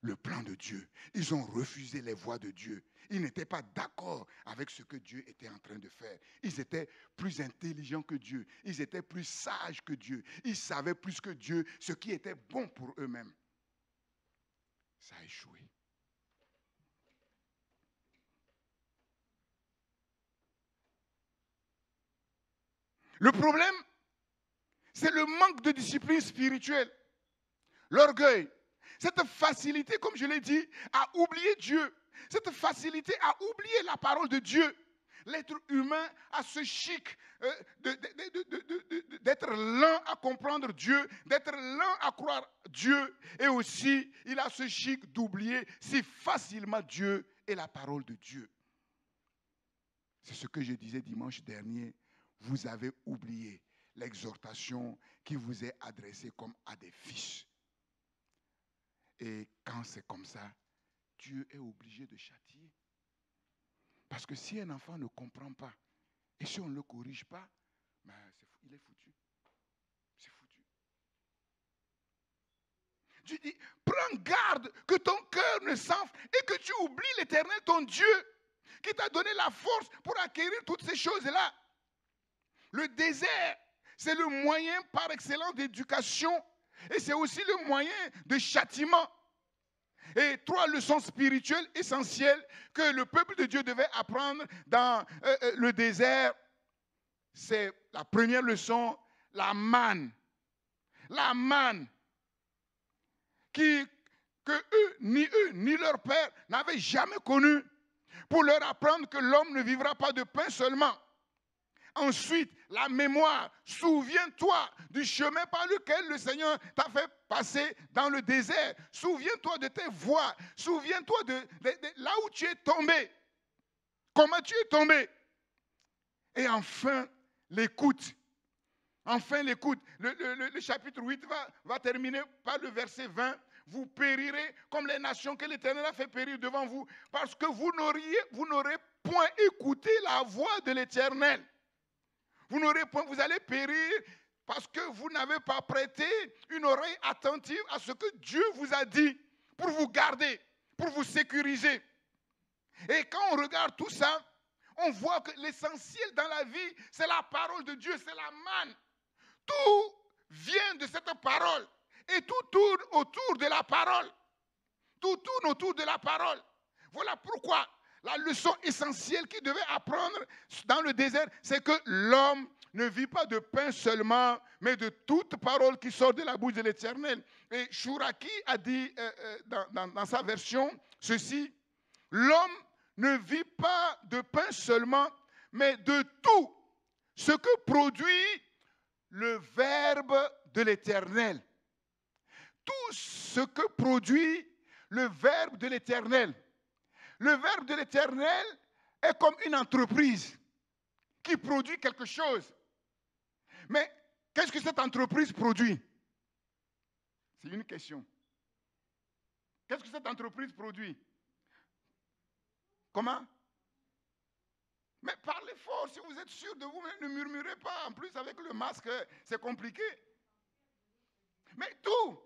le plan de Dieu. Ils ont refusé les voies de Dieu. Ils n'étaient pas d'accord avec ce que Dieu était en train de faire. Ils étaient plus intelligents que Dieu. Ils étaient plus sages que Dieu. Ils savaient plus que Dieu ce qui était bon pour eux-mêmes. Ça a échoué. Le problème, c'est le manque de discipline spirituelle, l'orgueil, cette facilité, comme je l'ai dit, à oublier Dieu, cette facilité à oublier la parole de Dieu. L'être humain a ce chic d'être lent à comprendre Dieu, d'être lent à croire Dieu, et aussi il a ce chic d'oublier si facilement Dieu et la parole de Dieu. C'est ce que je disais dimanche dernier. Vous avez oublié l'exhortation qui vous est adressée comme à des fils. Et quand c'est comme ça, Dieu est obligé de châtier. Parce que si un enfant ne comprend pas, et si on ne le corrige pas, ben il est foutu. C'est foutu. Dieu dit, prends garde que ton cœur ne s'enfle et que tu oublies l'Éternel, ton Dieu, qui t'a donné la force pour acquérir toutes ces choses-là. Le désert, c'est le moyen par excellence d'éducation et c'est aussi le moyen de châtiment. Et 3 leçons spirituelles essentielles que le peuple de Dieu devait apprendre dans le désert, c'est la première leçon, la manne. La manne que eux, ni leur père n'avaient jamais connue, pour leur apprendre que l'homme ne vivra pas de pain seulement. Ensuite, la mémoire. Souviens-toi du chemin par lequel le Seigneur t'a fait passer dans le désert. Souviens-toi de tes voies. Souviens-toi de là où tu es tombé. Comment tu es tombé. Et enfin, l'écoute. Enfin, l'écoute. Le chapitre 8 va terminer par le verset 20. Vous périrez comme les nations que l'Éternel a fait périr devant vous, parce que vous n'aurez point écouté la voix de l'Éternel. Vous allez périr parce que vous n'avez pas prêté une oreille attentive à ce que Dieu vous a dit pour vous garder, pour vous sécuriser. Et quand on regarde tout ça, on voit que l'essentiel dans la vie, c'est la parole de Dieu, c'est la manne. Tout vient de cette parole et tout tourne autour de la parole. Tout tourne autour de la parole. Voilà pourquoi la leçon essentielle qu'il devait apprendre dans le désert, c'est que l'homme ne vit pas de pain seulement, mais de toute parole qui sort de la bouche de l'Éternel. Et Chouraki a dit dans sa version ceci, l'homme ne vit pas de pain seulement, mais de tout ce que produit le Verbe de l'Éternel. Tout ce que produit le Verbe de l'Éternel. Le Verbe de l'Éternel est comme une entreprise qui produit quelque chose. Mais qu'est-ce que cette entreprise produit? C'est une question. Qu'est-ce que cette entreprise produit? Comment? Mais parlez fort, si vous êtes sûr de vous-même, ne murmurez pas. En plus, avec le masque, c'est compliqué. Mais tout,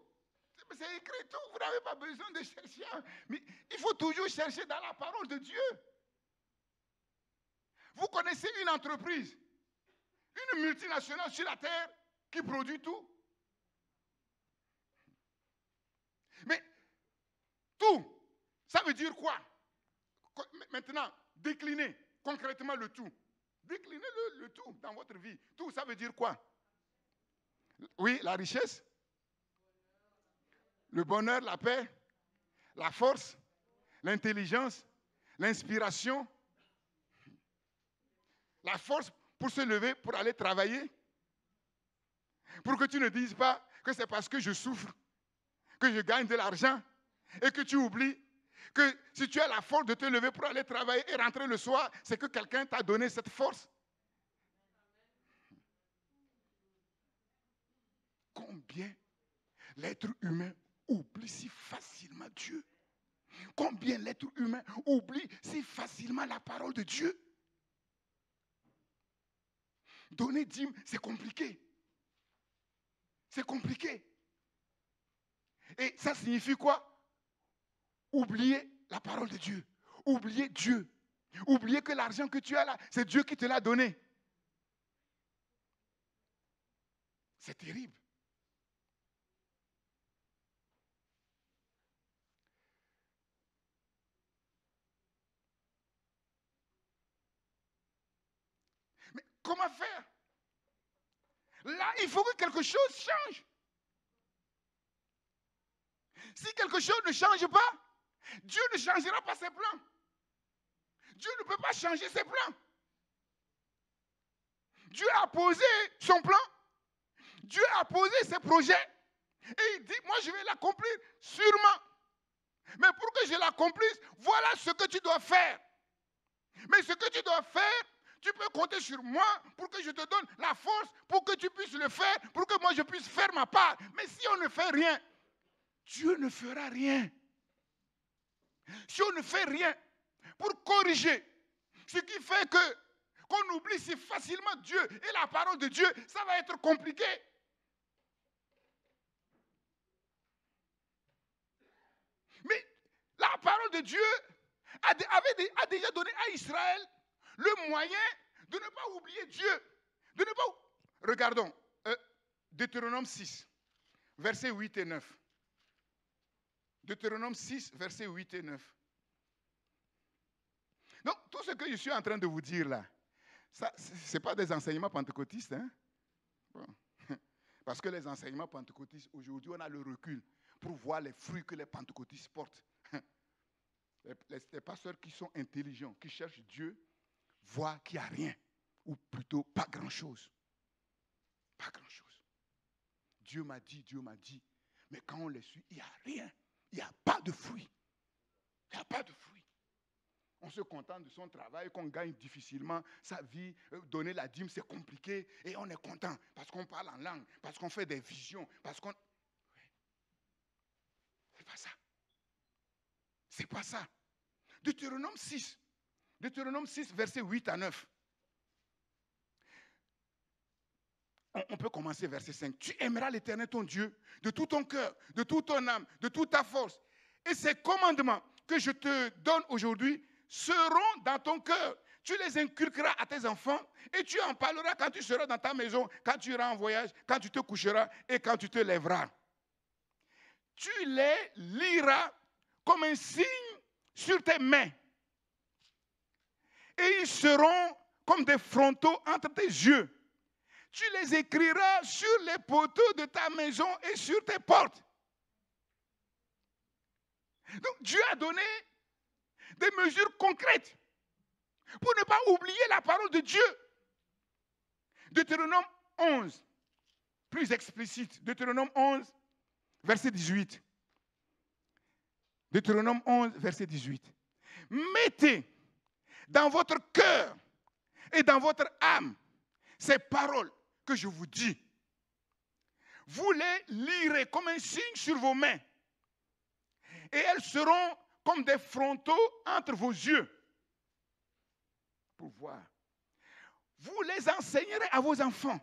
c'est écrit tout, vous n'avez pas besoin de chercher. Mais il faut toujours chercher dans la parole de Dieu. Vous connaissez une entreprise, une multinationale sur la terre qui produit tout. Mais tout, ça veut dire quoi? Maintenant, déclinez concrètement le tout. Déclinez le tout dans votre vie. Tout, ça veut dire quoi? Oui, la richesse, le bonheur, la paix, la force, l'intelligence, l'inspiration, la force pour se lever, pour aller travailler. Pour que tu ne dises pas que c'est parce que je souffre, que je gagne de l'argent et que tu oublies que si tu as la force de te lever pour aller travailler et rentrer le soir, c'est que quelqu'un t'a donné cette force. Combien l'être humain oublie si facilement Dieu? Combien l'être humain oublie si facilement la parole de Dieu? Donner dîme, c'est compliqué. C'est compliqué. Et ça signifie quoi? Oublier la parole de Dieu. Oublier Dieu. Oublier que l'argent que tu as là, c'est Dieu qui te l'a donné. C'est terrible. Mais comment faire? Là, il faut que quelque chose change. Si quelque chose ne change pas, Dieu ne changera pas ses plans. Dieu ne peut pas changer ses plans. Dieu a posé son plan. Dieu a posé ses projets. Et il dit, moi je vais l'accomplir sûrement. Mais pour que je l'accomplisse, voilà ce que tu dois faire. Mais ce que tu dois faire, tu peux compter sur moi pour que je te donne la force, pour que tu puisses le faire, pour que moi je puisse faire ma part. Mais si on ne fait rien, Dieu ne fera rien. Si on ne fait rien pour corriger, ce qui fait qu'on oublie si facilement Dieu et la parole de Dieu, ça va être compliqué. parole de Dieu a déjà donné à Israël le moyen de ne pas oublier Dieu. De ne pas... Regardons, Deutéronome 6, versets 8 et 9. Deutéronome 6, versets 8 et 9. Donc, tout ce que je suis en train de vous dire là, ce n'est pas des enseignements pentecôtistes. Hein? Bon. Parce que les enseignements pentecôtistes, aujourd'hui, on a le recul pour voir les fruits que les pentecôtistes portent. Les pasteurs qui sont intelligents, qui cherchent Dieu, voient qu'il n'y a rien, ou plutôt pas grand-chose. Pas grand-chose. Dieu m'a dit, mais quand on les suit, il n'y a rien. Il n'y a pas de fruits. Il n'y a pas de fruits. On se contente de son travail, qu'on gagne difficilement sa vie. Donner la dîme, c'est compliqué. Et on est content parce qu'on parle en langue, parce qu'on fait des visions, parce qu'on... C'est pas ça. C'est pas ça. Deutéronome 6, versets 8 à 9. On peut commencer verset 5. Tu aimeras l'Éternel ton Dieu de tout ton cœur, de toute ton âme, de toute ta force. Et ces commandements que je te donne aujourd'hui seront dans ton cœur. Tu les inculqueras à tes enfants et tu en parleras quand tu seras dans ta maison, quand tu iras en voyage, quand tu te coucheras et quand tu te lèveras. Tu les liras comme un signe sur tes mains. Et ils seront comme des frontaux entre tes yeux. Tu les écriras sur les poteaux de ta maison et sur tes portes. Donc Dieu a donné des mesures concrètes pour ne pas oublier la parole de Dieu. Deutéronome 11, plus explicite. Deutéronome 11, verset 18. Deutéronome 11, verset 18. Mettez dans votre cœur et dans votre âme ces paroles que je vous dis. Vous les lirez comme un signe sur vos mains. Et elles seront comme des frontaux entre vos yeux. Pour voir. Vous les enseignerez à vos enfants.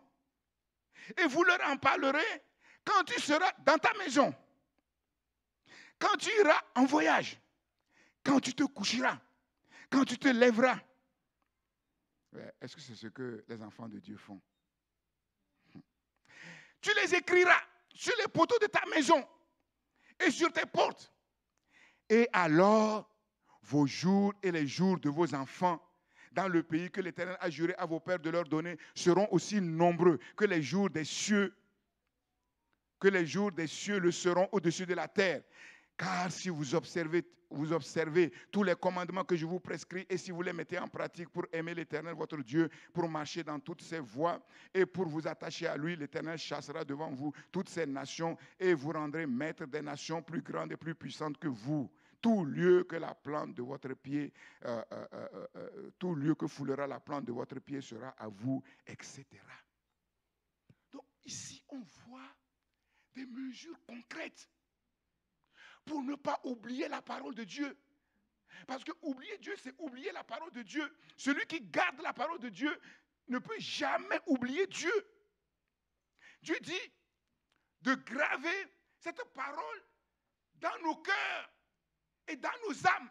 Et vous leur en parlerez quand tu seras dans ta maison. Quand tu iras en voyage. Quand tu te coucheras. Quand tu te lèveras. Est-ce que c'est ce que les enfants de Dieu font? Tu les écriras sur les poteaux de ta maison et sur tes portes. Et alors, vos jours et les jours de vos enfants dans le pays que l'Éternel a juré à vos pères de leur donner seront aussi nombreux que les jours des cieux, le seront au-dessus de la terre. Car si vous observez tous les commandements que je vous prescris et si vous les mettez en pratique pour aimer l'Éternel, votre Dieu, pour marcher dans toutes ses voies et pour vous attacher à lui, l'Éternel chassera devant vous toutes ces nations et vous rendrez maître des nations plus grandes et plus puissantes que vous. Tout lieu que la plante de votre pied, tout lieu que foulera la plante de votre pied sera à vous, etc. Donc ici, on voit des mesures concrètes pour ne pas oublier la parole de Dieu. Parce que oublier Dieu, c'est oublier la parole de Dieu. Celui qui garde la parole de Dieu ne peut jamais oublier Dieu. Dieu dit de graver cette parole dans nos cœurs et dans nos âmes.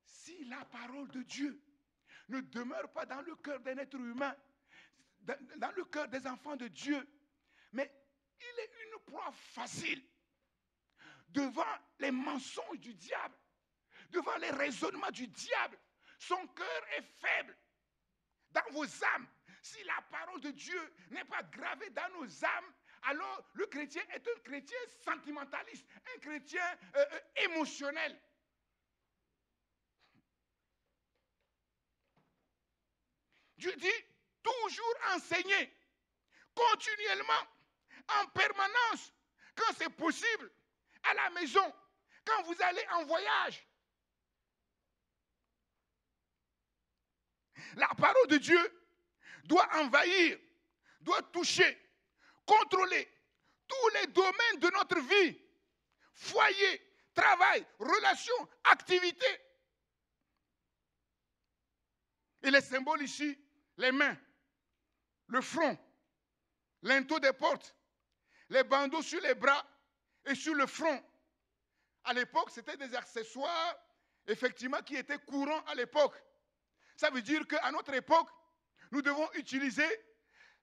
Si la parole de Dieu ne demeure pas dans le cœur d'un être humain, dans le cœur des enfants de Dieu, mais il est une proie facile devant les mensonges du diable, devant les raisonnements du diable. Son cœur est faible dans vos âmes. Si la parole de Dieu n'est pas gravée dans nos âmes, alors le chrétien est un chrétien sentimentaliste, un chrétien émotionnel. Dieu dit toujours enseigner, continuellement, en permanence, quand c'est possible, à la maison, quand vous allez en voyage. La parole de Dieu doit envahir, doit toucher, contrôler tous les domaines de notre vie. Foyer, travail, relations, activités. Et les symboles ici, les mains, le front, linteau des portes, les bandeaux sur les bras et sur le front, à l'époque, c'était des accessoires, effectivement, qui étaient courants à l'époque. Ça veut dire qu'à notre époque, nous devons utiliser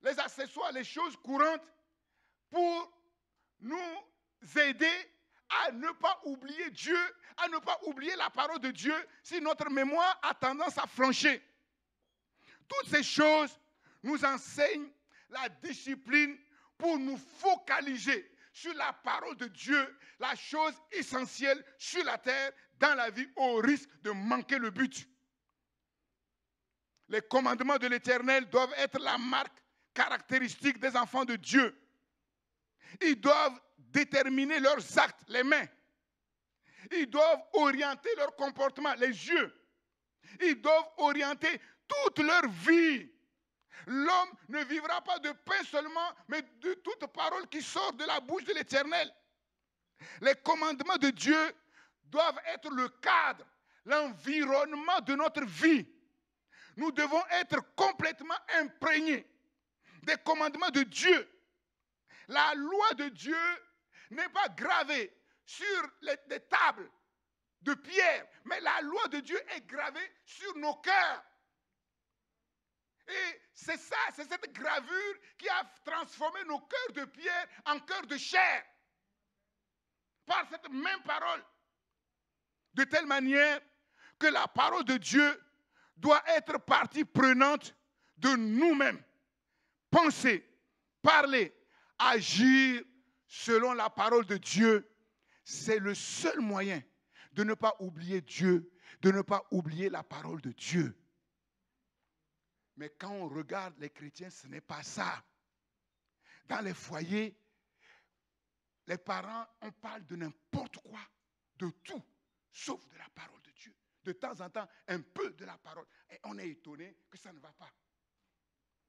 les accessoires, les choses courantes pour nous aider à ne pas oublier Dieu, à ne pas oublier la parole de Dieu si notre mémoire a tendance à flancher. Toutes ces choses nous enseignent la discipline pour nous focaliser sur la parole de Dieu, la chose essentielle sur la terre, dans la vie, au risque de manquer le but. Les commandements de l'Éternel doivent être la marque caractéristique des enfants de Dieu. Ils doivent déterminer leurs actes, les mains. Ils doivent orienter leur comportement, les yeux. Ils doivent orienter toute leur vie. L'homme ne vivra pas de pain seulement, mais de toute parole qui sort de la bouche de l'Éternel. Les commandements de Dieu doivent être le cadre, l'environnement de notre vie. Nous devons être complètement imprégnés des commandements de Dieu. La loi de Dieu n'est pas gravée sur des tables de pierre, mais la loi de Dieu est gravée sur nos cœurs. Et c'est ça, c'est cette gravure qui a transformé nos cœurs de pierre en cœurs de chair. Par cette même parole. De telle manière que la parole de Dieu doit être partie prenante de nous-mêmes. Penser, parler, agir selon la parole de Dieu, c'est le seul moyen de ne pas oublier Dieu, de ne pas oublier la parole de Dieu. Mais quand on regarde les chrétiens, ce n'est pas ça. Dans les foyers, les parents, on parle de n'importe quoi, de tout, sauf de la parole de Dieu. De temps en temps, un peu de la parole. Et on est étonné que ça ne va pas.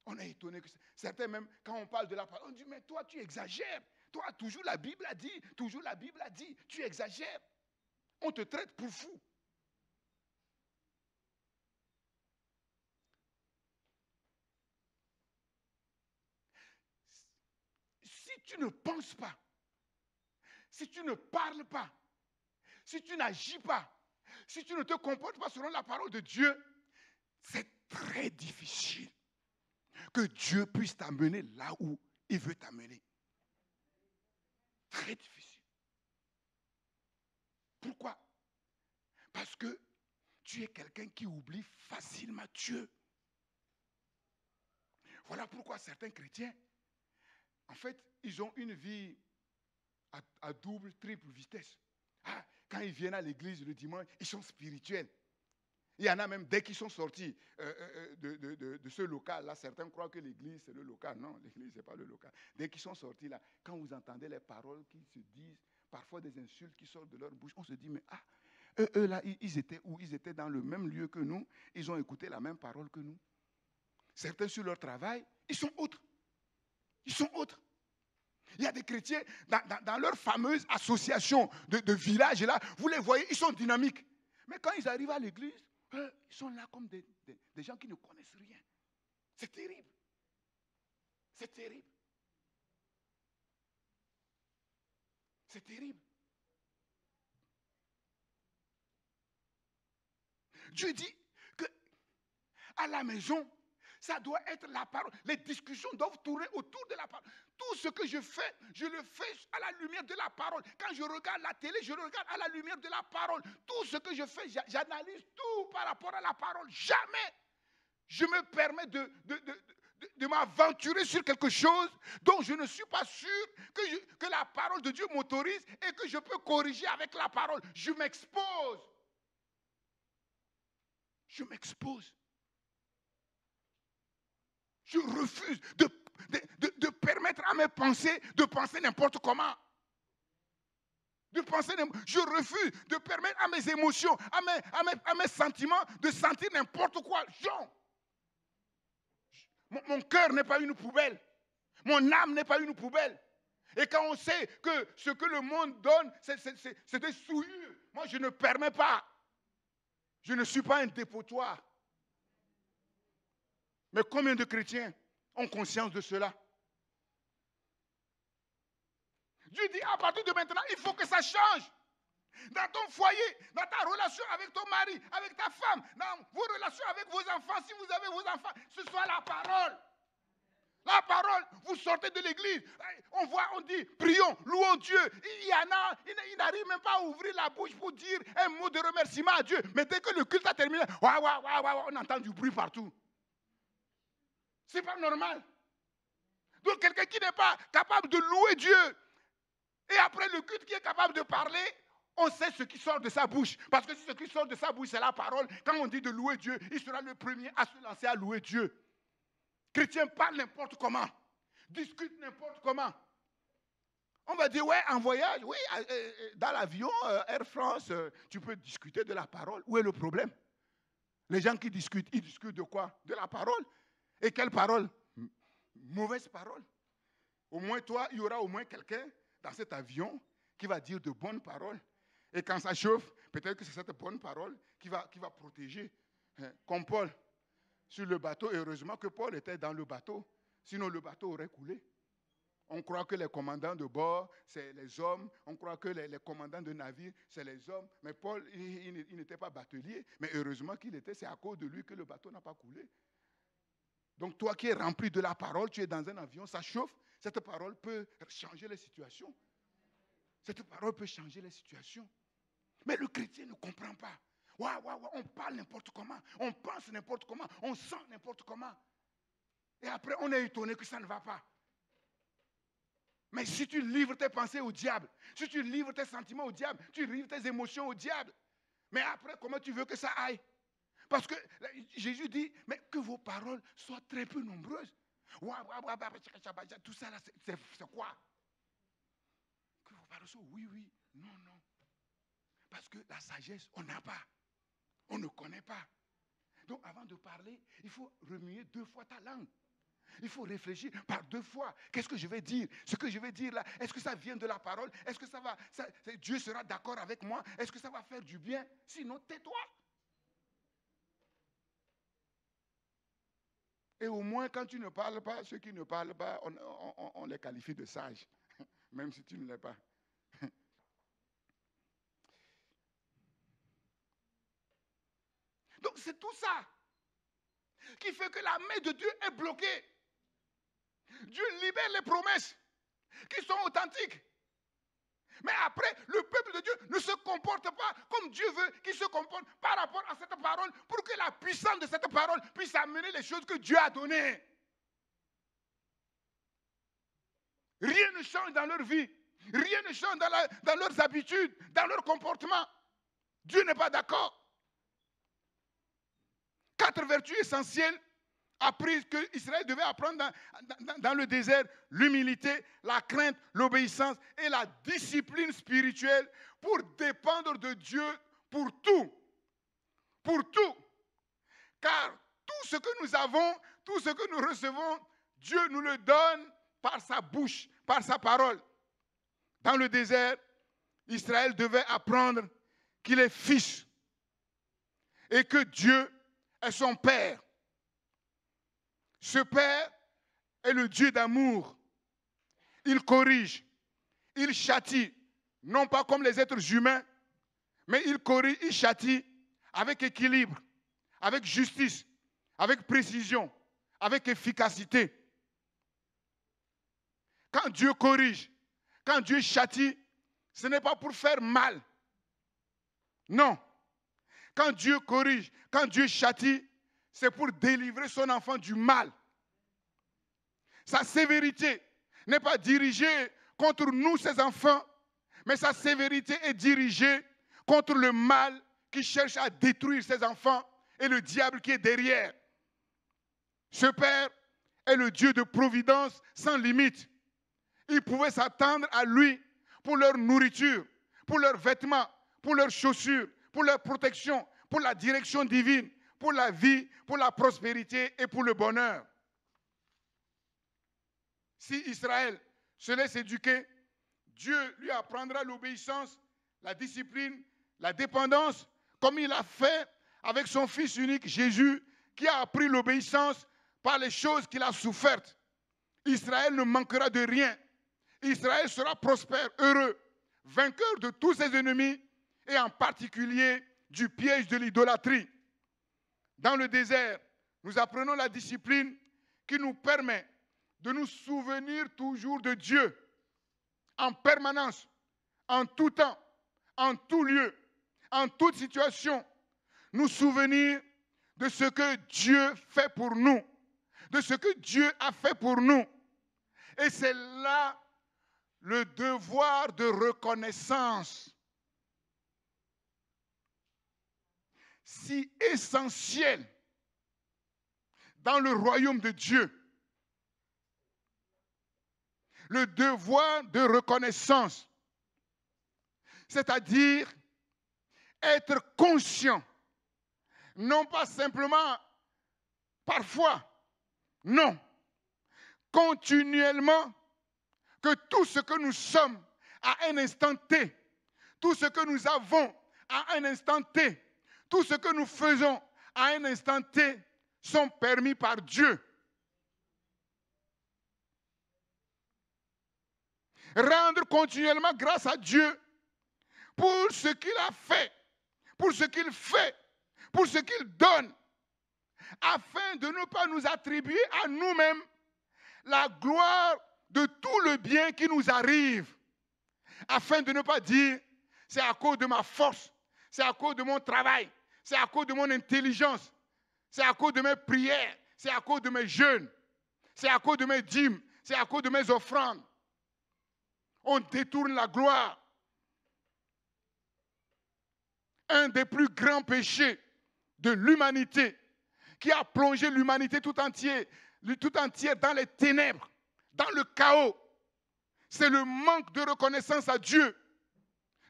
On est étonné que certains même, quand on parle de la parole, on dit, mais toi, tu exagères. Toi, toujours la Bible a dit, toujours la Bible a dit, tu exagères. On te traite pour fou. Si tu ne penses pas, si tu ne parles pas, si tu n'agis pas, si tu ne te comportes pas selon la parole de Dieu, c'est très difficile que Dieu puisse t'amener là où il veut t'amener. Très difficile. Pourquoi? Parce que tu es quelqu'un qui oublie facilement Dieu. Voilà pourquoi certains chrétiens, en fait, ils ont une vie à double, triple vitesse. Ah, quand ils viennent à l'église le dimanche, ils sont spirituels. Il y en a même, dès qu'ils sont sortis de ce local-là, certains croient que l'église, c'est le local. Non, l'église, ce n'est pas le local. Dès qu'ils sont sortis là, quand vous entendez les paroles qui se disent, parfois des insultes qui sortent de leur bouche, on se dit, mais ah, eux là, ils étaient où? Ils étaient dans le même lieu que nous. Ils ont écouté la même parole que nous. Certains sur leur travail, ils sont autres. Ils sont autres. Il y a des chrétiens dans leur fameuse association de villages là, vous les voyez, ils sont dynamiques. Mais quand ils arrivent à l'église, ils sont là comme des gens qui ne connaissent rien. C'est terrible. C'est terrible. C'est terrible. Dieu dit que à la maison, ça doit être la parole. Les discussions doivent tourner autour de la parole. Tout ce que je fais, je le fais à la lumière de la parole. Quand je regarde la télé, je regarde à la lumière de la parole. Tout ce que je fais, j'analyse tout par rapport à la parole. Jamais je me permets de m'aventurer sur quelque chose dont je ne suis pas sûr que la parole de Dieu m'autorise et que je peux corriger avec la parole. Je m'expose. Je m'expose. Je refuse de permettre à mes pensées de penser n'importe comment. Je refuse de permettre à mes émotions, à mes sentiments de sentir n'importe quoi. Jean, mon cœur n'est pas une poubelle. Mon âme n'est pas une poubelle. Et quand on sait que ce que le monde donne, c'est des souillures, moi je ne permets pas. Je ne suis pas un dépotoir. Mais combien de chrétiens ont conscience de cela? Dieu dit, à partir de maintenant, il faut que ça change. Dans ton foyer, dans ta relation avec ton mari, avec ta femme, dans vos relations avec vos enfants, si vous avez vos enfants, ce soit la parole. La parole, vous sortez de l'église, on dit, prions, louons Dieu. Il y en a, il n'arrive même pas à ouvrir la bouche pour dire un mot de remerciement à Dieu. Mais dès que le culte a terminé, on entend du bruit partout. Ce n'est pas normal. Donc quelqu'un qui n'est pas capable de louer Dieu, et après le culte qui est capable de parler, on sait ce qui sort de sa bouche. Parce que si ce qui sort de sa bouche, c'est la parole, quand on dit de louer Dieu, il sera le premier à se lancer à louer Dieu. Chrétien parle n'importe comment, discute n'importe comment. On va dire, ouais, en voyage, oui, dans l'avion, Air France, tu peux discuter de la parole. Où est le problème? Les gens qui discutent, ils discutent de quoi? De la parole. Et quelle parole? Mauvaise parole. Au moins, toi, il y aura au moins quelqu'un dans cet avion qui va dire de bonnes paroles. Et quand ça chauffe, peut-être que c'est cette bonne parole qui va protéger. Comme Paul. Sur le bateau, heureusement que Paul était dans le bateau, sinon le bateau aurait coulé. On croit que les commandants de bord, c'est les hommes, on croit que les commandants de navire, c'est les hommes, mais Paul, il n'était pas batelier, mais heureusement qu'il était, c'est à cause de lui que le bateau n'a pas coulé. Donc toi qui es rempli de la parole, tu es dans un avion, ça chauffe, cette parole peut changer les situations. Cette parole peut changer les situations. Mais le chrétien ne comprend pas. On parle n'importe comment, on pense n'importe comment, on sent n'importe comment. Et après, on est étonné que ça ne va pas. Mais si tu livres tes pensées au diable, si tu livres tes sentiments au diable, tu livres tes émotions au diable, mais après, comment tu veux que ça aille? Parce que Jésus dit, mais que vos paroles soient très peu nombreuses. Tout ça, là, c'est quoi? Que vos paroles soient oui, non. Parce que la sagesse, on n'a pas. On ne connaît pas. Donc avant de parler, il faut remuer 2 fois ta langue. Il faut réfléchir par 2 fois. Qu'est-ce que je vais dire? Ce que je vais dire là, est-ce que ça vient de la parole? Est-ce que Dieu sera d'accord avec moi? Est-ce que ça va faire du bien? Sinon, tais-toi. Et au moins, quand tu ne parles pas, ceux qui ne parlent pas, on les qualifie de sages. Même si tu ne l'es pas. Donc c'est tout ça qui fait que la main de Dieu est bloquée. Dieu libère les promesses qui sont authentiques. Mais après, le peuple de Dieu ne se comporte pas comme Dieu veut qu'il se comporte par rapport à cette parole pour que la puissance de cette parole puisse amener les choses que Dieu a données. Rien ne change dans leur vie. Rien ne change dans leurs habitudes, dans leur comportement. Dieu n'est pas d'accord. 4 vertus essentielles apprises que Israël devait apprendre dans le désert: l'humilité, la crainte, l'obéissance et la discipline spirituelle pour dépendre de Dieu pour tout. Pour tout. Car tout ce que nous avons, tout ce que nous recevons, Dieu nous le donne par sa bouche, par sa parole. Dans le désert, Israël devait apprendre qu'il est fils et que Dieu est son Père. Ce Père est le Dieu d'amour. Il corrige, il châtie, non pas comme les êtres humains, mais il corrige, il châtie avec équilibre, avec justice, avec précision, avec efficacité. Quand Dieu corrige, quand Dieu châtie, ce n'est pas pour faire mal. Non. Quand Dieu corrige, quand Dieu châtie, c'est pour délivrer son enfant du mal. Sa sévérité n'est pas dirigée contre nous, ses enfants, mais sa sévérité est dirigée contre le mal qui cherche à détruire ses enfants et le diable qui est derrière. Ce Père est le Dieu de providence sans limite. Ils pouvaient s'attendre à lui pour leur nourriture, pour leurs vêtements, pour leurs chaussures, pour leur protection, pour la direction divine, pour la vie, pour la prospérité et pour le bonheur. Si Israël se laisse éduquer, Dieu lui apprendra l'obéissance, la discipline, la dépendance, comme il a fait avec son Fils unique Jésus, qui a appris l'obéissance par les choses qu'il a souffertes. Israël ne manquera de rien. Israël sera prospère, heureux, vainqueur de tous ses ennemis et en particulier du piège de l'idolâtrie. Dans le désert, nous apprenons la discipline qui nous permet de nous souvenir toujours de Dieu en permanence, en tout temps, en tout lieu, en toute situation. Nous souvenir de ce que Dieu fait pour nous, de ce que Dieu a fait pour nous. Et c'est là le devoir de reconnaissance si essentiel dans le royaume de Dieu. Le devoir de reconnaissance, c'est-à-dire être conscient, non pas simplement parfois, non, continuellement, que tout ce que nous sommes à un instant T, tout ce que nous avons à un instant T, tout ce que nous faisons à un instant T sont permis par Dieu. Rendre continuellement grâce à Dieu pour ce qu'il a fait, pour ce qu'il fait, pour ce qu'il donne, afin de ne pas nous attribuer à nous-mêmes la gloire de tout le bien qui nous arrive, afin de ne pas dire c'est à cause de ma force, c'est à cause de mon travail, c'est à cause de mon intelligence, c'est à cause de mes prières, c'est à cause de mes jeûnes, c'est à cause de mes dîmes, c'est à cause de mes offrandes. On détourne la gloire. Un des plus grands péchés de l'humanité qui a plongé l'humanité tout entière dans les ténèbres, dans le chaos, c'est le manque de reconnaissance à Dieu.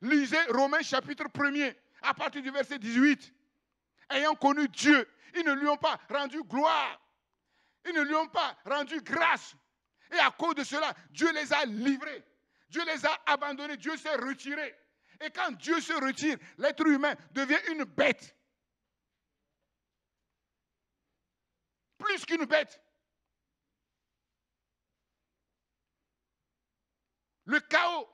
Lisez Romains chapitre 1er, à partir du verset 18. Ayant connu Dieu, ils ne lui ont pas rendu gloire, ils ne lui ont pas rendu grâce. Et à cause de cela, Dieu les a livrés, Dieu les a abandonnés, Dieu s'est retiré. Et quand Dieu se retire, l'être humain devient une bête. Plus qu'une bête. Le chaos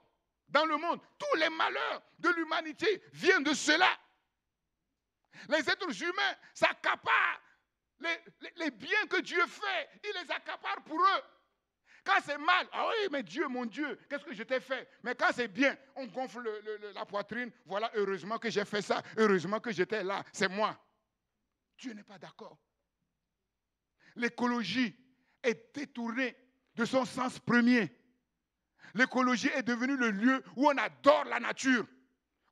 dans le monde, tous les malheurs de l'humanité viennent de cela. Les êtres humains s'accaparent les biens que Dieu fait, ils les accaparent pour eux. Quand c'est mal, ah oui, mais Dieu, mon Dieu, qu'est-ce que je t'ai fait? Mais quand c'est bien, on gonfle la poitrine. Voilà, heureusement que j'ai fait ça, heureusement que j'étais là, c'est moi. Dieu n'est pas d'accord. L'écologie est détournée de son sens premier. L'écologie est devenue le lieu où on adore la nature.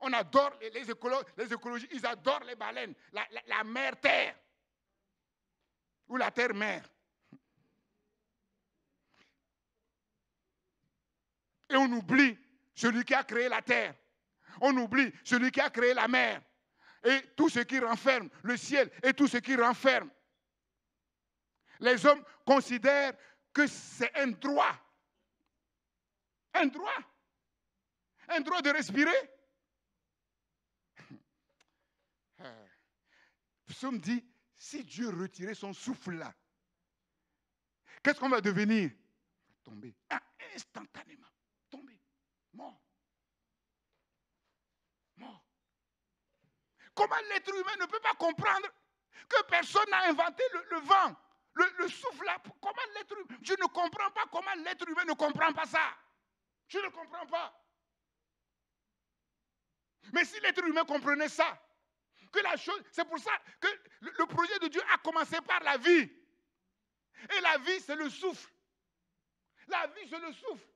On adore les écologistes, ils adorent les baleines, la mer terre, ou la terre mère. Et on oublie celui qui a créé la terre. On oublie celui qui a créé la mer. Et tout ce qui renferme, le ciel et tout ce qui renferme. Les hommes considèrent que c'est un droit. Un droit. Un droit de respirer. Psaume dit, si Dieu retirait son souffle là, qu'est-ce qu'on va devenir? Tomber. Instantanément. Tomber. Mort. Mort. Comment l'être humain ne peut pas comprendre que personne n'a inventé le vent, le souffle là? Comment l'être humain? Je ne comprends pas comment l'être humain ne comprend pas ça. Je ne comprends pas. Mais si l'être humain comprenait ça, que la chose, c'est pour ça que le projet de Dieu a commencé par la vie. Et la vie, c'est le souffle. La vie, c'est le souffle.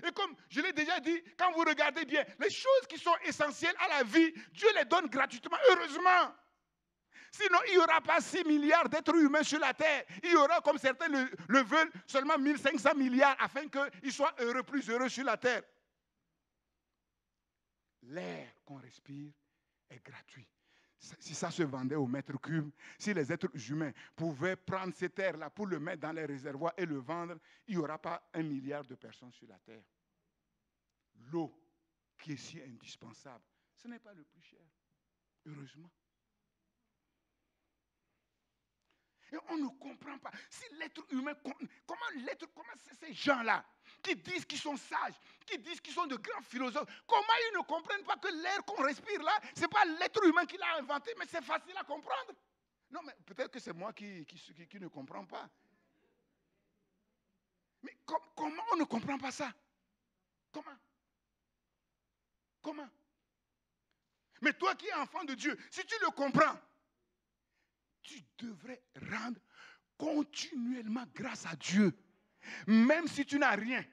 Et comme je l'ai déjà dit, quand vous regardez bien, les choses qui sont essentielles à la vie, Dieu les donne gratuitement, heureusement. Sinon, il n'y aura pas 6 milliards d'êtres humains sur la terre. Il y aura, comme certains le veulent, seulement 1500 milliards afin qu'ils soient heureux, plus heureux sur la terre. L'air qu'on respire est gratuit. Si ça se vendait au mètre cube, si les êtres humains pouvaient prendre cet air-là pour le mettre dans les réservoirs et le vendre, il n'y aura pas 1 milliard de personnes sur la terre. L'eau, qui est si indispensable, ce n'est pas le plus cher, heureusement. Et on ne comprend pas. Si l'être humain, comment ces gens-là, qui disent qu'ils sont sages, qui disent qu'ils sont de grands philosophes, comment ils ne comprennent pas que l'air qu'on respire là, ce n'est pas l'être humain qui l'a inventé, mais c'est facile à comprendre. Non, mais peut-être que c'est moi qui ne comprends pas. Mais comment on ne comprend pas ça? Comment? Mais toi qui es enfant de Dieu, si tu le comprends, tu devrais rendre continuellement grâce à Dieu. Même si tu n'as rien,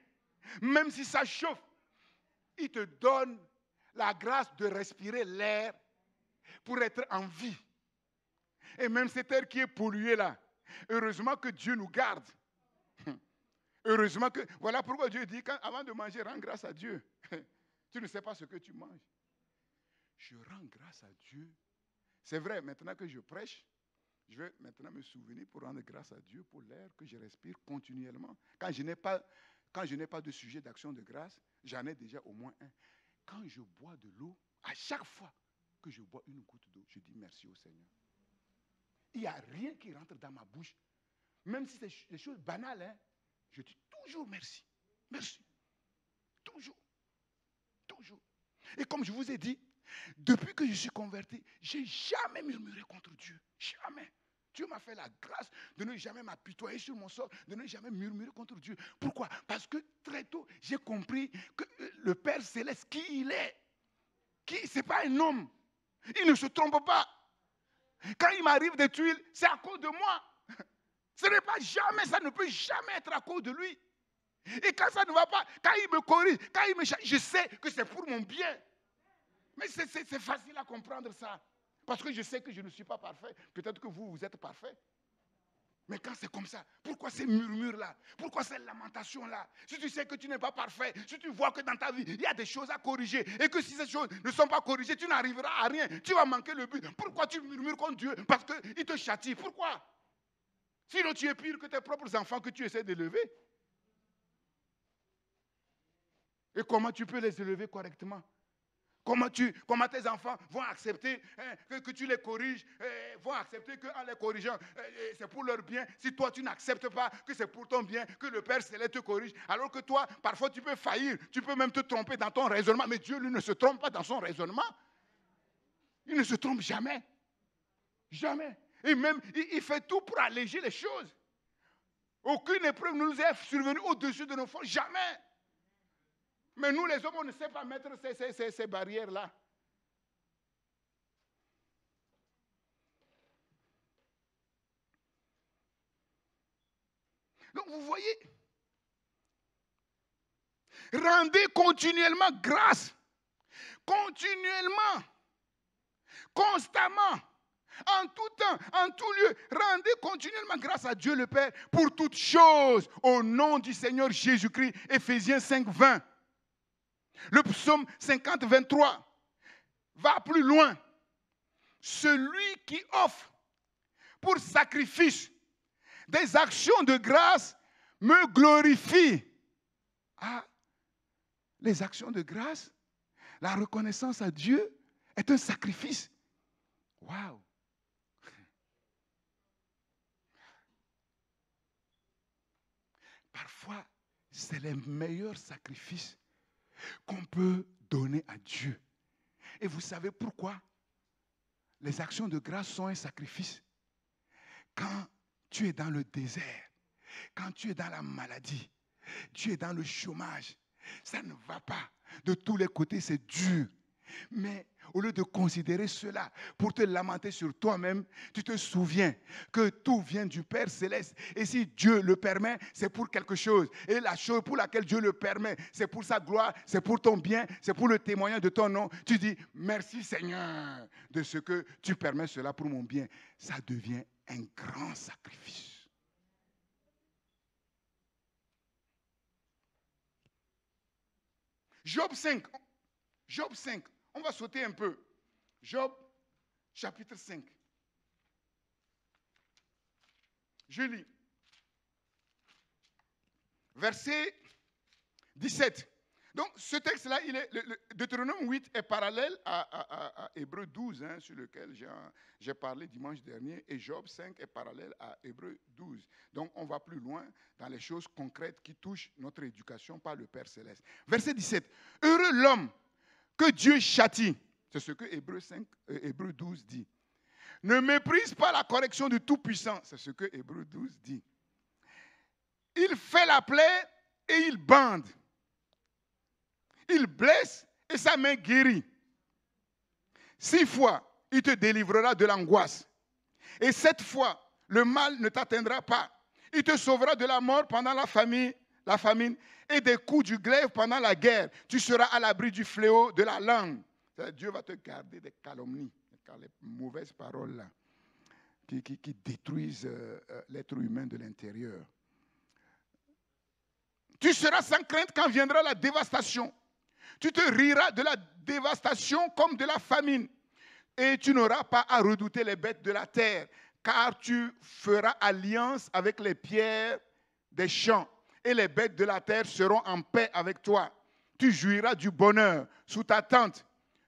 même si ça chauffe, il te donne la grâce de respirer l'air pour être en vie. Et même cet air qui est pollué là, heureusement que Dieu nous garde. Heureusement que... Voilà pourquoi Dieu dit, avant de manger, rends grâce à Dieu. Tu ne sais pas ce que tu manges. Je rends grâce à Dieu. C'est vrai, maintenant que je prêche, je vais maintenant me souvenir pour rendre grâce à Dieu pour l'air que je respire continuellement. Quand je n'ai pas de sujet d'action de grâce, j'en ai déjà au moins un. Quand je bois de l'eau, à chaque fois que je bois une goutte d'eau, je dis merci au Seigneur. Il n'y a rien qui rentre dans ma bouche. Même si c'est des choses banales, hein, je dis toujours merci. Merci. Toujours. Toujours. Et comme je vous ai dit, depuis que je suis converti, je n'ai jamais murmuré contre Dieu. Jamais. Dieu m'a fait la grâce de ne jamais m'apitoyer sur mon sort, de ne jamais murmurer contre Dieu. Pourquoi? Parce que très tôt, j'ai compris que le Père Céleste, qui il est, ce n'est pas un homme. Il ne se trompe pas. Quand il m'arrive des tuiles, c'est à cause de moi. Ce n'est pas jamais, ça ne peut jamais être à cause de lui. Et quand ça ne va pas, quand il me corrige, quand il me change, je sais que c'est pour mon bien. Mais c'est facile à comprendre ça. Parce que je sais que je ne suis pas parfait. Peut-être que vous êtes parfait. Mais quand c'est comme ça, pourquoi ces murmures-là? Pourquoi ces lamentations-là? Si tu sais que tu n'es pas parfait, si tu vois que dans ta vie, il y a des choses à corriger, et que si ces choses ne sont pas corrigées, tu n'arriveras à rien, tu vas manquer le but. Pourquoi tu murmures contre Dieu? Parce qu'il te châtie. Pourquoi? Sinon tu es pire que tes propres enfants que tu essaies d'élever. Et comment tu peux les élever correctement? Comment tes enfants vont accepter que tu les corriges, vont accepter qu'en les corrigeant, c'est pour leur bien, si toi tu n'acceptes pas que c'est pour ton bien, que le Père Céleste te corrige, alors que toi, parfois tu peux faillir, tu peux même te tromper dans ton raisonnement, mais Dieu, lui, ne se trompe pas dans son raisonnement. Il ne se trompe jamais. Jamais. Et même, il fait tout pour alléger les choses. Aucune épreuve ne nous est survenue au-dessus de nos forces, jamais. Mais nous, les hommes, on ne sait pas mettre ces barrières-là. Donc, vous voyez, rendez continuellement grâce. Continuellement. Constamment. En tout temps, en tout lieu, rendez continuellement grâce à Dieu le Père pour toutes choses au nom du Seigneur Jésus-Christ. Éphésiens 5, 20. Le psaume 50, 23 va plus loin. Celui qui offre pour sacrifice des actions de grâce me glorifie. Ah, les actions de grâce, la reconnaissance à Dieu est un sacrifice. Waouh! Parfois, c'est le meilleur sacrifice qu'on peut donner à Dieu. Et vous savez pourquoi les actions de grâce sont un sacrifice? Quand tu es dans le désert, quand tu es dans la maladie, tu es dans le chômage, ça ne va pas. De tous les côtés, c'est dur. Mais au lieu de considérer cela pour te lamenter sur toi-même, tu te souviens que tout vient du Père Céleste. Et si Dieu le permet, c'est pour quelque chose. Et la chose pour laquelle Dieu le permet, c'est pour sa gloire, c'est pour ton bien, c'est pour le témoignage de ton nom. Tu dis, merci Seigneur de ce que tu permets cela pour mon bien. Ça devient un grand sacrifice. Job 5. Job 5. On va sauter un peu. Job, chapitre 5. Je lis. Verset 17. Donc, ce texte-là, Deutéronome 8 est parallèle à Hébreu 12, hein, sur lequel j'ai parlé dimanche dernier, et Job 5 est parallèle à Hébreu 12. Donc, on va plus loin dans les choses concrètes qui touchent notre éducation par le Père Céleste. Verset 17. Heureux l'homme que Dieu châtie. C'est ce que Hébreu 12 dit. Ne méprise pas la correction du Tout-Puissant. C'est ce que Hébreu 12 dit. Il fait la plaie et il bande. Il blesse et sa main guérit. 6 fois, il te délivrera de l'angoisse. Et 7 fois, le mal ne t'atteindra pas. Il te sauvera de la mort pendant la famine et des coups du glaive pendant la guerre. Tu seras à l'abri du fléau de la langue. Dieu va te garder des calomnies, les mauvaises paroles là, qui détruisent l'être humain de l'intérieur. Tu seras sans crainte quand viendra la dévastation. Tu te riras de la dévastation comme de la famine. Et tu n'auras pas à redouter les bêtes de la terre, car tu feras alliance avec les pierres des champs. Et les bêtes de la terre seront en paix avec toi. Tu jouiras du bonheur sous ta tente.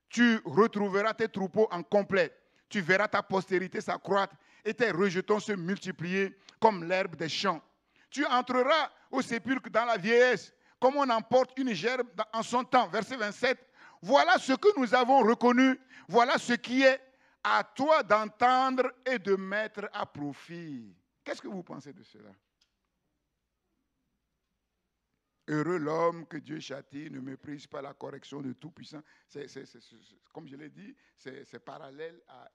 Tu retrouveras tes troupeaux en complet. Tu verras ta postérité s'accroître et tes rejetons se multiplier comme l'herbe des champs. Tu entreras au sépulcre dans la vieillesse, comme on emporte une gerbe en son temps. Verset 27. Voilà ce que nous avons reconnu. Voilà ce qui est à toi d'entendre et de mettre à profit. Qu'est-ce que vous pensez de cela? Heureux l'homme que Dieu châtie, ne méprise pas la correction de Tout-Puissant. Comme je l'ai dit, c'est parallèle à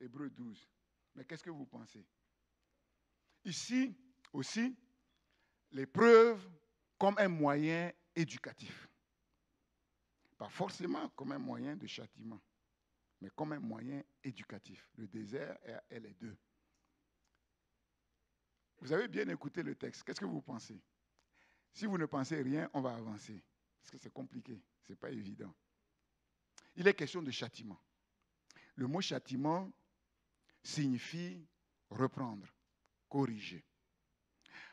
Hébreu 12. Mais qu'est-ce que vous pensez? Ici aussi, l'épreuve comme un moyen éducatif. Pas forcément comme un moyen de châtiment, mais comme un moyen éducatif. Le désert est les deux. Vous avez bien écouté le texte. Qu'est-ce que vous pensez? Si vous ne pensez rien, on va avancer. Parce que c'est compliqué, ce n'est pas évident. Il est question de châtiment. Le mot châtiment signifie reprendre, corriger.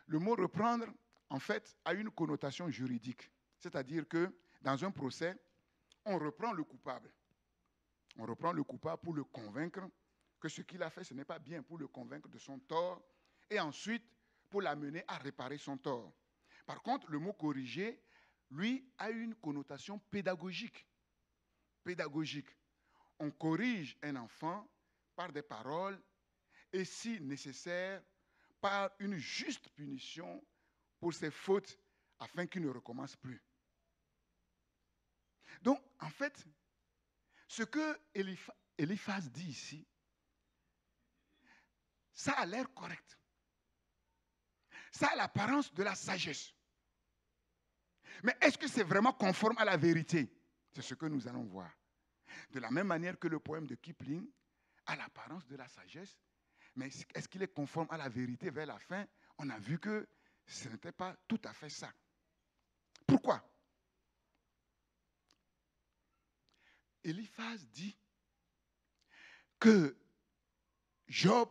Le mot reprendre, en fait, a une connotation juridique. C'est-à-dire que dans un procès, on reprend le coupable. On reprend le coupable pour le convaincre que ce qu'il a fait, ce n'est pas bien, pour le convaincre de son tort, et ensuite pour l'amener à réparer son tort. Par contre, le mot corriger, lui, a une connotation pédagogique. Pédagogique. On corrige un enfant par des paroles et, si nécessaire, par une juste punition pour ses fautes afin qu'il ne recommence plus. Donc, en fait, ce que Eliphaz dit ici, ça a l'air correct. Ça a l'apparence de la sagesse. Mais est-ce que c'est vraiment conforme à la vérité? C'est ce que nous allons voir. De la même manière que le poème de Kipling a l'apparence de la sagesse, mais est-ce qu'il est conforme à la vérité vers la fin? On a vu que ce n'était pas tout à fait ça. Pourquoi? Eliphaz dit que Job,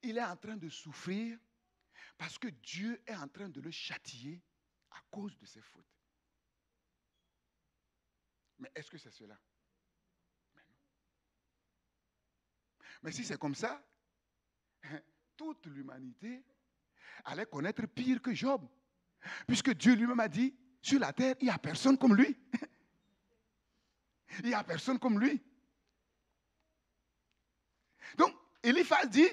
il est en train de souffrir parce que Dieu est en train de le châtier à cause de ses fautes. Mais est-ce que c'est cela? Mais non. Mais si c'est comme ça, toute l'humanité allait connaître pire que Job. Puisque Dieu lui-même a dit, sur la terre, il n'y a personne comme lui. Il n'y a personne comme lui. Donc, Eliphaz dit,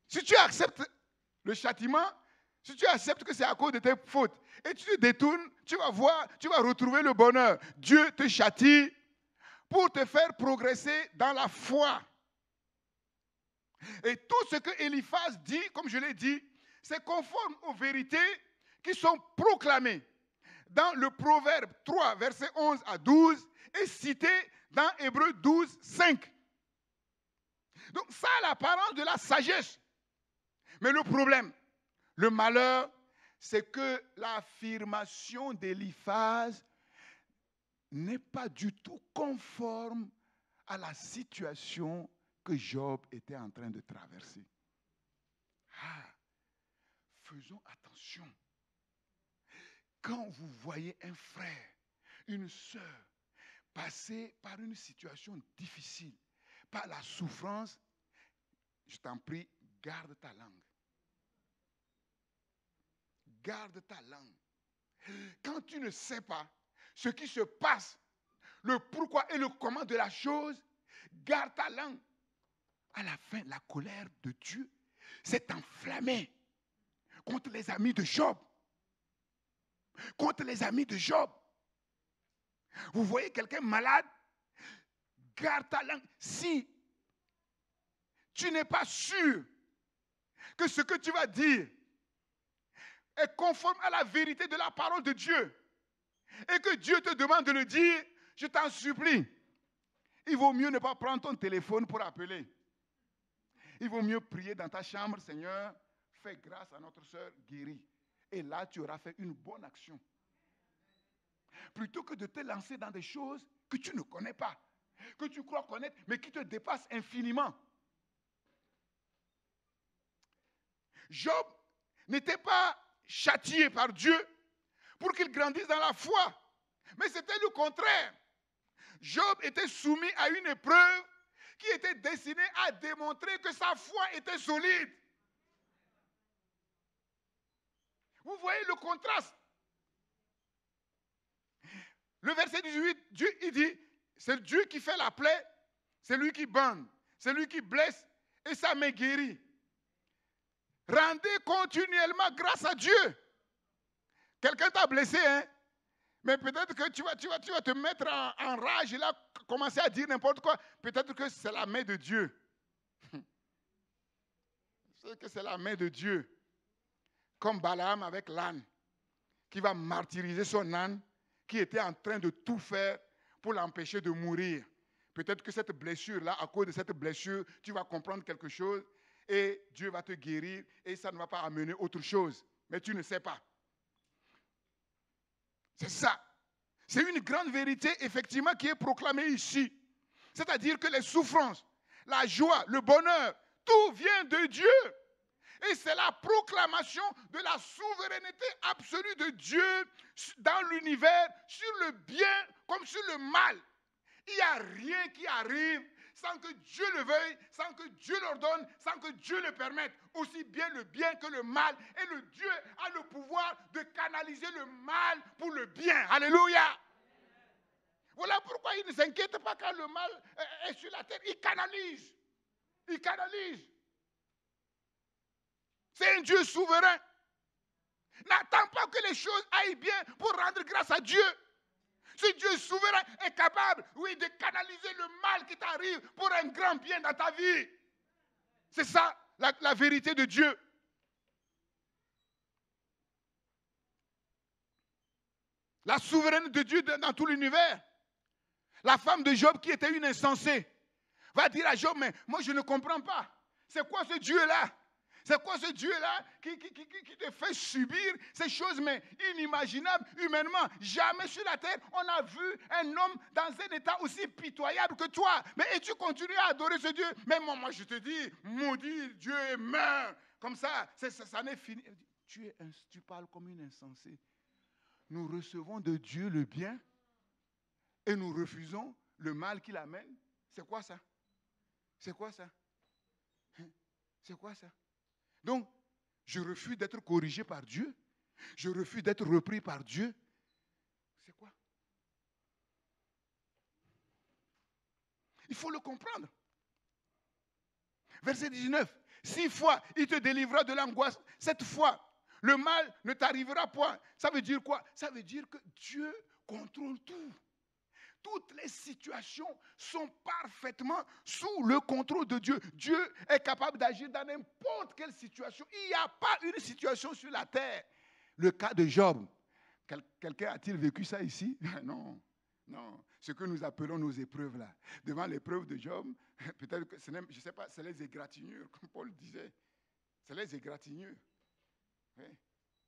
si tu acceptes le châtiment, si tu acceptes que c'est à cause de tes fautes, et tu te détournes, tu vas voir, tu vas retrouver le bonheur. Dieu te châtie pour te faire progresser dans la foi. Et tout ce que Eliphaz dit, comme je l'ai dit, c'est conforme aux vérités qui sont proclamées dans le Proverbe 3, versets 11 à 12, et cité dans Hébreu 12, 5. Donc ça a l'apparence de la sagesse. Mais le problème, le malheur, c'est que l'affirmation d'Eliphaz n'est pas du tout conforme à la situation que Job était en train de traverser. Ah, faisons attention. Quand vous voyez un frère, une sœur passer par une situation difficile, par la souffrance, je t'en prie, garde ta langue. Garde ta langue. Quand tu ne sais pas ce qui se passe, le pourquoi et le comment de la chose, garde ta langue. À la fin, la colère de Dieu s'est enflammée contre les amis de Job. Contre les amis de Job. Vous voyez quelqu'un malade, garde ta langue. Si tu n'es pas sûr que ce que tu vas dire est conforme à la vérité de la parole de Dieu et que Dieu te demande de le dire, je t'en supplie, il vaut mieux ne pas prendre ton téléphone pour appeler. Il vaut mieux prier dans ta chambre, Seigneur, fais grâce à notre sœur guérie. Et là, tu auras fait une bonne action. Plutôt que de te lancer dans des choses que tu ne connais pas, que tu crois connaître, mais qui te dépassent infiniment. Job n'était pas châtié par Dieu pour qu'il grandisse dans la foi, mais c'était le contraire. Job était soumis à une épreuve qui était destinée à démontrer que sa foi était solide. Vous voyez le contraste. Le verset 18, Dieu, il dit, c'est Dieu qui fait la plaie, c'est lui qui bande, c'est lui qui blesse et sa main guérit. Rendez continuellement grâce à Dieu. Quelqu'un t'a blessé, hein? Mais peut-être que tu vas te mettre en rage et là, commencer à dire n'importe quoi. Peut-être que c'est la main de Dieu. C'est que c'est la main de Dieu. Comme Balaam avec l'âne, qui va martyriser son âne, qui était en train de tout faire pour l'empêcher de mourir. Peut-être que cette blessure-là, à cause de cette blessure, tu vas comprendre quelque chose et Dieu va te guérir et ça ne va pas amener autre chose. Mais tu ne sais pas. C'est ça. C'est une grande vérité, effectivement, qui est proclamée ici. C'est-à-dire que les souffrances, la joie, le bonheur, tout vient de Dieu. Et c'est la proclamation de la souveraineté absolue de Dieu dans l'univers, sur le bien comme sur le mal. Il n'y a rien qui arrive sans que Dieu le veuille, sans que Dieu l'ordonne, sans que Dieu le permette. Aussi bien le bien que le mal. Et le Dieu a le pouvoir de canaliser le mal pour le bien. Alléluia. Voilà pourquoi il ne s'inquiète pas quand le mal est sur la terre. Il canalise. Il canalise. C'est un Dieu souverain. N'attends pas que les choses aillent bien pour rendre grâce à Dieu. Ce Dieu souverain est capable, oui, de canaliser le mal qui t'arrive pour un grand bien dans ta vie. C'est ça, la vérité de Dieu. La souveraineté de Dieu dans tout l'univers. La femme de Job qui était une insensée va dire à Job, mais moi je ne comprends pas. C'est quoi ce Dieu-là? C'est quoi ce Dieu-là qui te fait subir ces choses mais inimaginables humainement? Jamais sur la terre, on a vu un homme dans un état aussi pitoyable que toi. Et tu continues à adorer ce Dieu. Mais moi je te dis, maudit Dieu, meurs. Comme ça, ça n'est fini. Tu parles comme une insensée. Nous recevons de Dieu le bien et nous refusons le mal qu'il amène. C'est quoi ça? C'est quoi ça? C'est quoi ça? Donc, je refuse d'être corrigé par Dieu. Je refuse d'être repris par Dieu. C'est quoi? Il faut le comprendre. Verset 19. 6 fois, il te délivrera de l'angoisse. 7 fois, le mal ne t'arrivera point. Ça veut dire quoi? Ça veut dire que Dieu contrôle tout. Toutes les situations sont parfaitement sous le contrôle de Dieu. Dieu est capable d'agir dans n'importe quelle situation. Il n'y a pas une situation sur la terre. Le cas de Job. Quelqu'un a-t-il vécu ça ici? Non. Non. Ce que nous appelons nos épreuves là. Devant l'épreuve de Job, peut-être que je ne sais pas, c'est les égratignures, comme Paul disait. C'est les égratignures. Oui,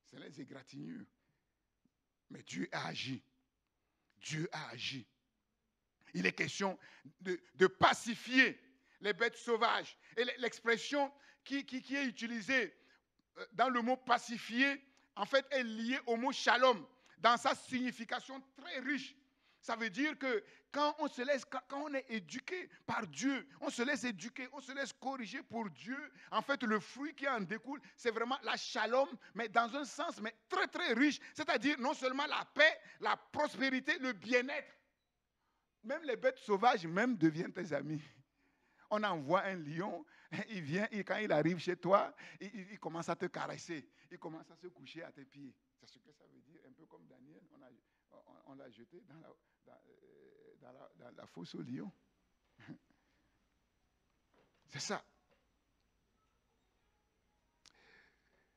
c'est les égratignures. Mais Dieu a agi. Dieu a agi. Il est question de pacifier les bêtes sauvages. Et l'expression qui est utilisée dans le mot pacifier, en fait, est liée au mot shalom. dans sa signification très riche. Ça veut dire que quand on est éduqué par Dieu, on se laisse éduquer, on se laisse corriger pour Dieu. En fait, le fruit qui en découle, c'est vraiment la shalom, mais dans un sens mais très très riche. C'est-à-dire non seulement la paix, la prospérité, le bien-être. Même les bêtes sauvages même deviennent tes amis. On envoie un lion, il vient, et quand il arrive chez toi, il commence à te caresser, il commence à se coucher à tes pieds. C'est ce que ça veut dire, un peu comme Daniel, on l'a jeté dans la fosse au lion. C'est ça.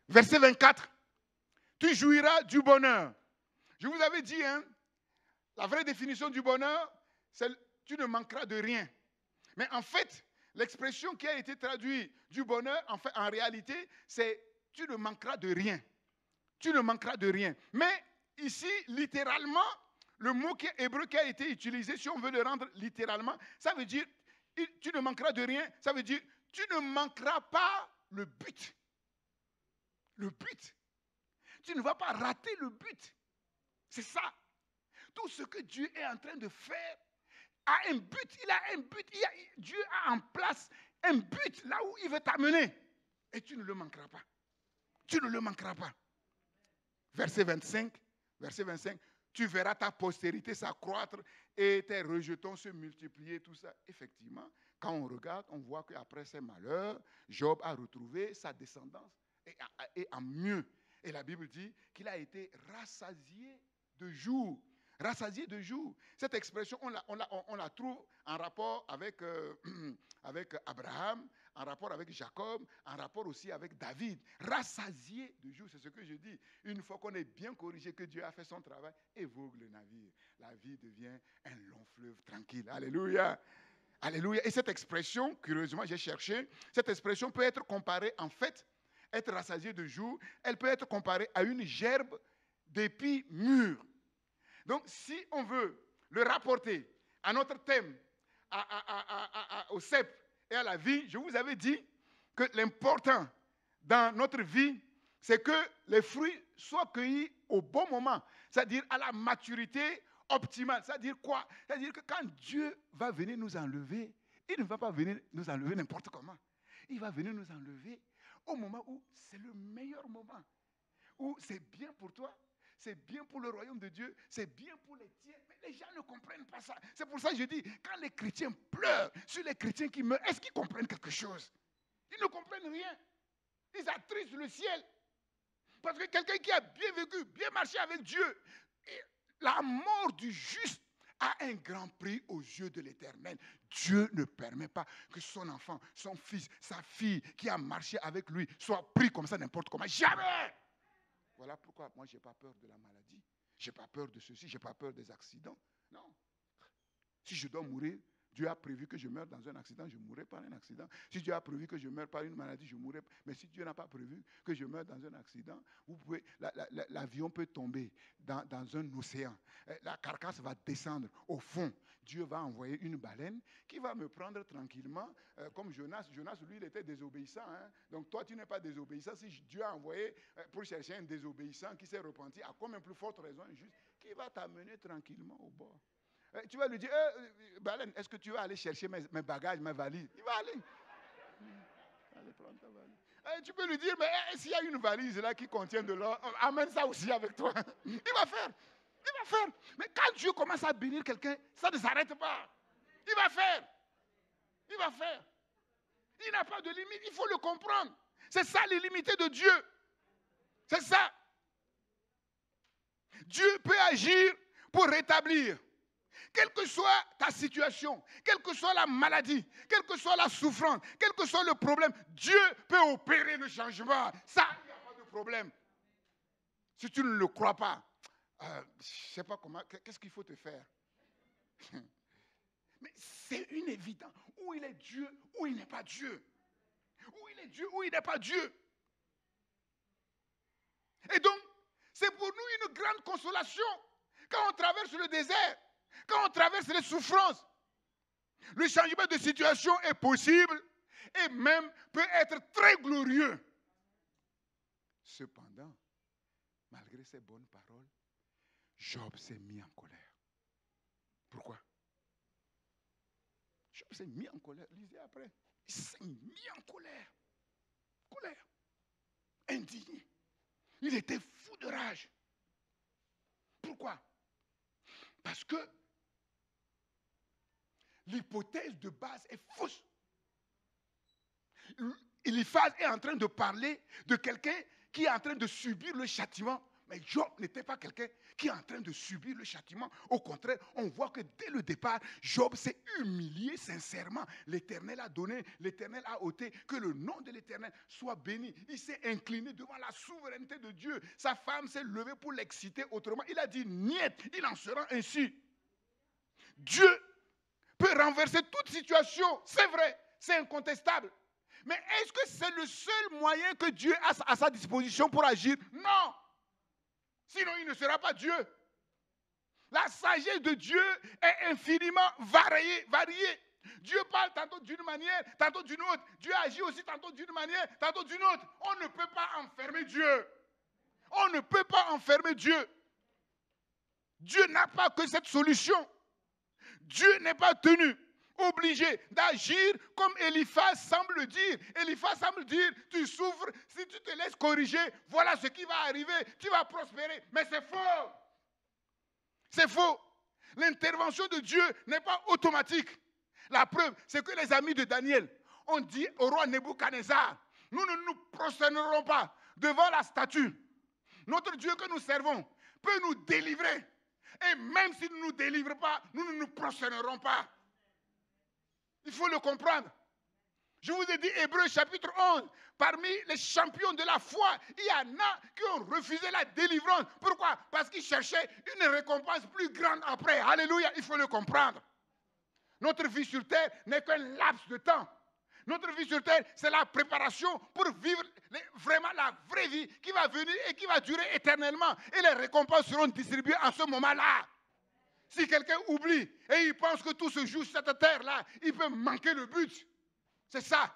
Verset 24. Tu jouiras du bonheur. Je vous avais dit, la vraie définition du bonheur, c'est tu ne manqueras de rien. Mais en fait, l'expression qui a été traduite du bonheur, en réalité, c'est tu ne manqueras de rien. Tu ne manqueras de rien. Mais ici, littéralement, le mot hébreu qui a été utilisé, si on veut le rendre littéralement, ça veut dire tu ne manqueras de rien. Ça veut dire tu ne manqueras pas le but. Le but. Tu ne vas pas rater le but. C'est ça. Tout ce que Dieu est en train de faire a un but. Il a un but. Dieu a en place un but là où il veut t'amener. Et tu ne le manqueras pas. Tu ne le manqueras pas. Verset 25. Tu verras ta postérité s'accroître et tes rejetons se multiplier, tout ça. Effectivement, quand on regarde, on voit qu'après ses malheurs, Job a retrouvé sa descendance et en mieux. Et la Bible dit qu'il a été rassasié de jour. Rassasié de jour. Cette expression, on la trouve en rapport avec Abraham, en rapport avec Jacob, en rapport aussi avec David. Rassasié de jour, c'est ce que je dis. Une fois qu'on est bien corrigé, que Dieu a fait son travail, et vogue le navire. La vie devient un long fleuve tranquille. Alléluia. Alléluia. Et cette expression, curieusement, j'ai cherché, cette expression peut être comparée, en fait, être rassasié de jour, elle peut être comparée à une gerbe d'épis mûrs. Donc, si on veut le rapporter à notre thème, au cep et à la vie, je vous avais dit que l'important dans notre vie, c'est que les fruits soient cueillis au bon moment, c'est-à-dire à la maturité optimale. C'est-à-dire quoi? C'est-à-dire que quand Dieu va venir nous enlever, il ne va pas venir nous enlever n'importe comment. Il va venir nous enlever au moment où c'est le meilleur moment, où c'est bien pour toi. C'est bien pour le royaume de Dieu, c'est bien pour les tiens, mais les gens ne comprennent pas ça. C'est pour ça que je dis, quand les chrétiens pleurent sur les chrétiens qui meurent, est-ce qu'ils comprennent quelque chose? Ils ne comprennent rien. Ils attristent le ciel. Parce que quelqu'un qui a bien vécu, bien marché avec Dieu, la mort du juste a un grand prix aux yeux de l'Éternel. Dieu ne permet pas que son enfant, son fils, sa fille qui a marché avec lui soit pris comme ça n'importe comment. Jamais! Voilà pourquoi moi, je n'ai pas peur de la maladie. Je n'ai pas peur de ceci, je n'ai pas peur des accidents. Non. Si je dois mourir, Dieu a prévu que je meure dans un accident, je mourrai par un accident. Si Dieu a prévu que je meure par une maladie, je mourrai. Mais si Dieu n'a pas prévu que je meure dans un accident, l'avion peut tomber dans un océan. La carcasse va descendre au fond. Dieu va envoyer une baleine qui va me prendre tranquillement, comme Jonas. Jonas, lui, il était désobéissant. Donc toi, tu n'es pas désobéissant. Si Dieu a envoyé pour chercher un désobéissant qui s'est repenti, à combien plus forte raison injuste, qui va t'amener tranquillement au bord. Tu vas lui dire, baleine, est-ce que tu vas aller chercher mes bagages, mes valises? Il va aller. Allez, prends ta valise. Tu peux lui dire, mais s'il y a une valise là qui contient de l'or, amène ça aussi avec toi. Il va faire. Il va faire. Mais quand Dieu commence à bénir quelqu'un, ça ne s'arrête pas. Il va faire. Il va faire. Il n'a pas de limite, il faut le comprendre. C'est ça l'illimité de Dieu. C'est ça. Dieu peut agir pour rétablir. Quelle que soit ta situation, quelle que soit la maladie, quelle que soit la souffrance, quel que soit le problème, Dieu peut opérer le changement. Ça, il n'y a pas de problème. Si tu ne le crois pas, je ne sais pas comment, qu'est-ce qu'il faut te faire? Mais c'est une évidence. Où il est Dieu, où il n'est pas Dieu. Où il est Dieu, où il n'est pas Dieu. Et donc, c'est pour nous une grande consolation quand on traverse le désert. Quand on traverse les souffrances, le changement de situation est possible et même peut être très glorieux. Cependant, malgré ces bonnes paroles, Job s'est mis en colère. Pourquoi? Job s'est mis en colère. Lisez après. Il s'est mis en colère. Colère. Indigné. Il était fou de rage. Pourquoi? Parce que l'hypothèse de base est fausse. Eliphaz est en train de parler de quelqu'un qui est en train de subir le châtiment. Mais Job n'était pas quelqu'un qui est en train de subir le châtiment. Au contraire, on voit que dès le départ, Job s'est humilié sincèrement. L'Éternel a donné, l'Éternel a ôté. Que le nom de l'Éternel soit béni. Il s'est incliné devant la souveraineté de Dieu. Sa femme s'est levée pour l'exciter autrement. Il a dit, niet, il en sera ainsi. Dieu peut renverser toute situation. C'est vrai, c'est incontestable. Mais est-ce que c'est le seul moyen que Dieu a à sa disposition pour agir? Non. Sinon, il ne sera pas Dieu. La sagesse de Dieu est infiniment variée. Dieu parle tantôt d'une manière, tantôt d'une autre. Dieu agit aussi tantôt d'une manière, tantôt d'une autre. On ne peut pas enfermer Dieu. On ne peut pas enfermer Dieu. Dieu n'a pas que cette solution. Dieu n'est pas tenu, obligé d'agir comme Eliphaz semble dire. Eliphaz semble dire, tu souffres, si tu te laisses corriger, voilà ce qui va arriver, tu vas prospérer. Mais c'est faux. C'est faux. L'intervention de Dieu n'est pas automatique. La preuve, c'est que les amis de Daniel ont dit au roi Nebuchadnezzar, nous ne nous prosternerons pas devant la statue. Notre Dieu que nous servons peut nous délivrer. Et même s'il ne nous délivre pas, nous ne nous prosternerons pas. Il faut le comprendre. Je vous ai dit, Hébreux chapitre 11, parmi les champions de la foi, il y en a qui ont refusé la délivrance. Pourquoi? Parce qu'ils cherchaient une récompense plus grande après. Alléluia, il faut le comprendre. Notre vie sur terre n'est qu'un laps de temps. Notre vie sur terre, c'est la préparation pour vivre vraiment la vraie vie qui va venir et qui va durer éternellement. Et les récompenses seront distribuées en ce moment-là. Si quelqu'un oublie et il pense que tout se joue sur cette terre-là, il peut manquer le but. C'est ça.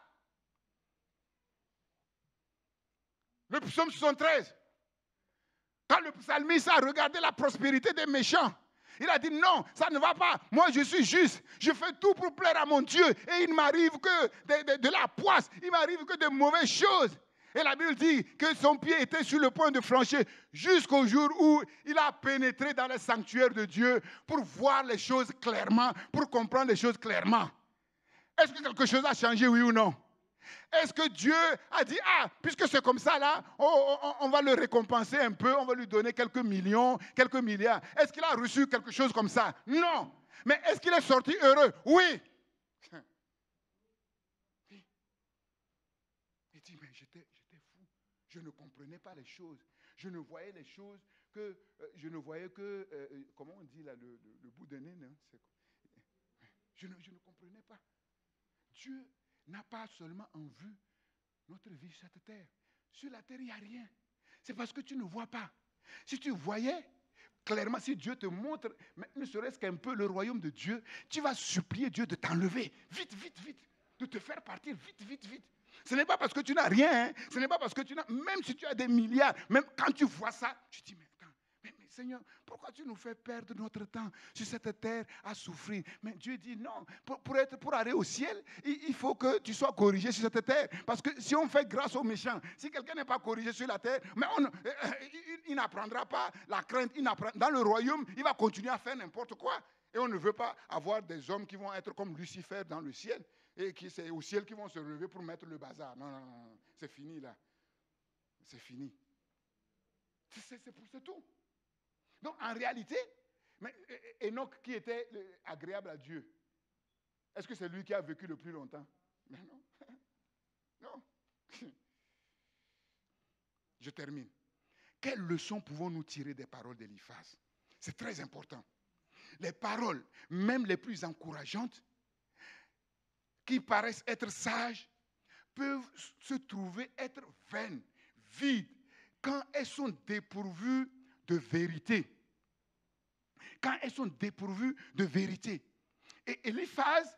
Le psaume 73. Quand le psalmiste a regardé la prospérité des méchants, il a dit non, ça ne va pas. Moi, je suis juste. Je fais tout pour plaire à mon Dieu. Et il ne m'arrive que de la poisse. Il ne m'arrive que de mauvaises choses. Et la Bible dit que son pied était sur le point de flancher jusqu'au jour où il a pénétré dans le sanctuaire de Dieu pour voir les choses clairement, pour comprendre les choses clairement. Est-ce que quelque chose a changé, oui ou non? Est-ce que Dieu a dit, puisque c'est comme ça là, on va le récompenser un peu, on va lui donner quelques millions, quelques milliards. Est-ce qu'il a reçu quelque chose comme ça? Non. Mais est-ce qu'il est sorti heureux? Oui. Il dit, mais j'étais fou. Je ne comprenais pas les choses. Je ne voyais les choses que, comment on dit là, le bout de nez, non? Je ne comprenais pas. Dieu n'a pas seulement en vue notre vie sur cette terre. Sur la terre, il n'y a rien. C'est parce que tu ne vois pas. Si tu voyais clairement, si Dieu te montre, ne serait-ce qu'un peu le royaume de Dieu, tu vas supplier Dieu de t'enlever. Vite, vite, vite. De te faire partir vite, vite, vite. Ce n'est pas parce que tu n'as rien. Hein. Ce n'est pas parce que tu n'as... Même si tu as des milliards, même quand tu vois ça, tu te dis, mais Seigneur, pourquoi tu nous fais perdre notre temps sur cette terre à souffrir? Mais Dieu dit non, pour aller au ciel, il faut que tu sois corrigé sur cette terre. Parce que si on fait grâce aux méchants, si quelqu'un n'est pas corrigé sur la terre, mais il n'apprendra pas la crainte. Dans le royaume, il va continuer à faire n'importe quoi. Et on ne veut pas avoir des hommes qui vont être comme Lucifer dans le ciel. Et c'est au ciel qu'ils vont se lever pour mettre le bazar. Non, non, non, c'est fini là. C'est fini. C'est tout. Donc, en réalité, mais Enoch qui était agréable à Dieu, est-ce que c'est lui qui a vécu le plus longtemps? Mais non. Non. Je termine. Quelles leçons pouvons-nous tirer des paroles d'Eliphaz? C'est très important. Les paroles, même les plus encourageantes, qui paraissent être sages, peuvent se trouver être vaines, vides, quand elles sont dépourvues de vérité. Quand elles sont dépourvues de vérité. Et Eliphaz,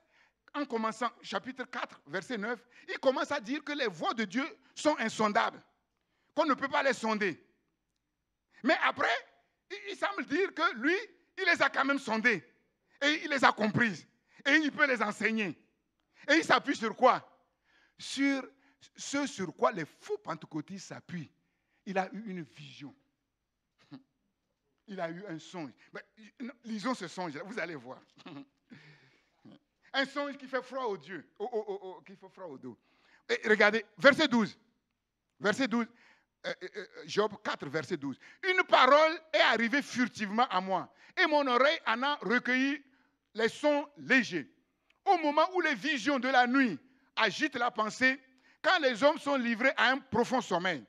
en commençant, chapitre 4, verset 9, il commence à dire que les voies de Dieu sont insondables, qu'on ne peut pas les sonder. Mais après, il semble dire que lui, il les a quand même sondées. Et il les a comprises. Et il peut les enseigner. Et il s'appuie sur quoi? Sur ce sur quoi les faux pentecôtistes s'appuient. Il a eu une vision. Il a eu un songe. Mais, lisons ce songe, vous allez voir. Un songe qui fait froid aux dieux, qui fait froid au dos. Et regardez, verset 12. Verset 12. Job 4, verset 12. Une parole est arrivée furtivement à moi, et mon oreille en a recueilli les sons légers. Au moment où les visions de la nuit agitent la pensée, quand les hommes sont livrés à un profond sommeil,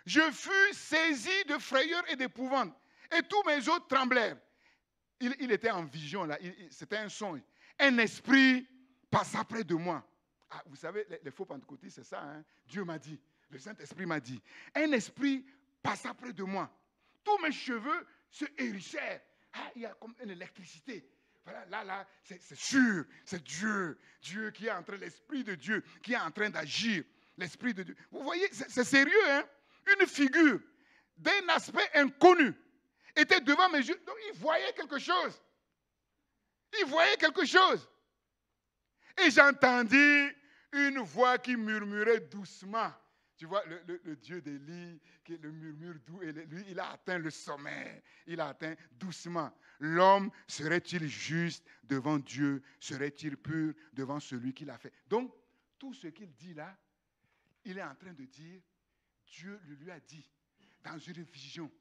je fus saisi de frayeur et d'épouvante, et tous mes os tremblèrent. Il était en vision, là. C'était un songe. Un esprit passa près de moi. Ah, vous savez, les faux pentecôtistes, c'est ça. Hein? Dieu m'a dit, le Saint-Esprit m'a dit. Un esprit passa près de moi. Tous mes cheveux se hérissèrent. Ah, il y a comme une électricité. Voilà, là, c'est sûr, c'est Dieu. Dieu qui est en train, l'Esprit de Dieu qui est en train d'agir. L'Esprit de Dieu. Vous voyez, c'est sérieux, hein? Une figure d'un aspect inconnu était devant mes yeux. Donc, il voyait quelque chose. Il voyait quelque chose. Et j'entendis une voix qui murmurait doucement. Tu vois, le Dieu d'Élie, le murmure doux, et lui, il a atteint le sommet. Il a atteint doucement. L'homme serait-il juste devant Dieu? Serait-il pur devant celui qui l'a fait? Donc, tout ce qu'il dit là, il est en train de dire, Dieu le lui a dit, dans une vision,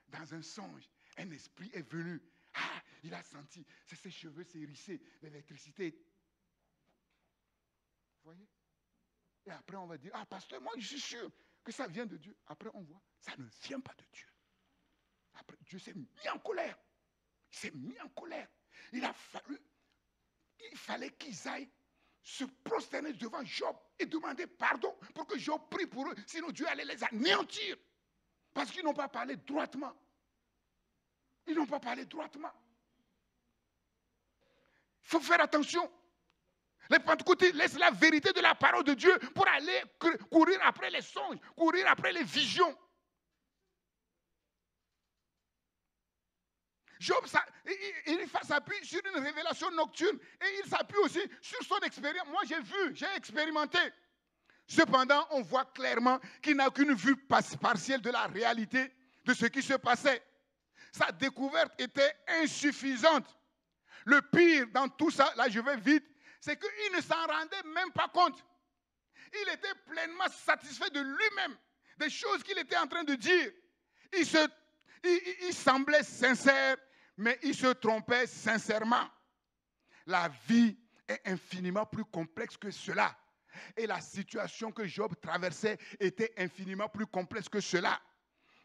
dans un songe, un esprit est venu. Ah, il a senti, ses cheveux s'hérissaient, l'électricité. Vous voyez? Et après, on va dire, ah, pasteur, moi, je suis sûr que ça vient de Dieu. Après, on voit, ça ne vient pas de Dieu. Après, Dieu s'est mis en colère. Il s'est mis en colère. Il fallait qu'ils aillent se prosterner devant Job et demander pardon pour que Job prie pour eux. Sinon, Dieu allait les anéantir. Parce qu'ils n'ont pas parlé droitement. Ils n'ont pas parlé droitement. Il faut faire attention. Les pentecôtistes laissent la vérité de la parole de Dieu pour aller courir après les songes, courir après les visions. Job, il s'appuie sur une révélation nocturne et il s'appuie aussi sur son expérience. Moi, j'ai vu, j'ai expérimenté. Cependant, on voit clairement qu'il n'a qu'une vue partielle de la réalité de ce qui se passait. Sa découverte était insuffisante. Le pire dans tout ça, là je vais vite, c'est qu'il ne s'en rendait même pas compte. Il était pleinement satisfait de lui-même, des choses qu'il était en train de dire. Il semblait sincère, mais il se trompait sincèrement. La vie est infiniment plus complexe que cela. Et la situation que Job traversait était infiniment plus complexe que cela.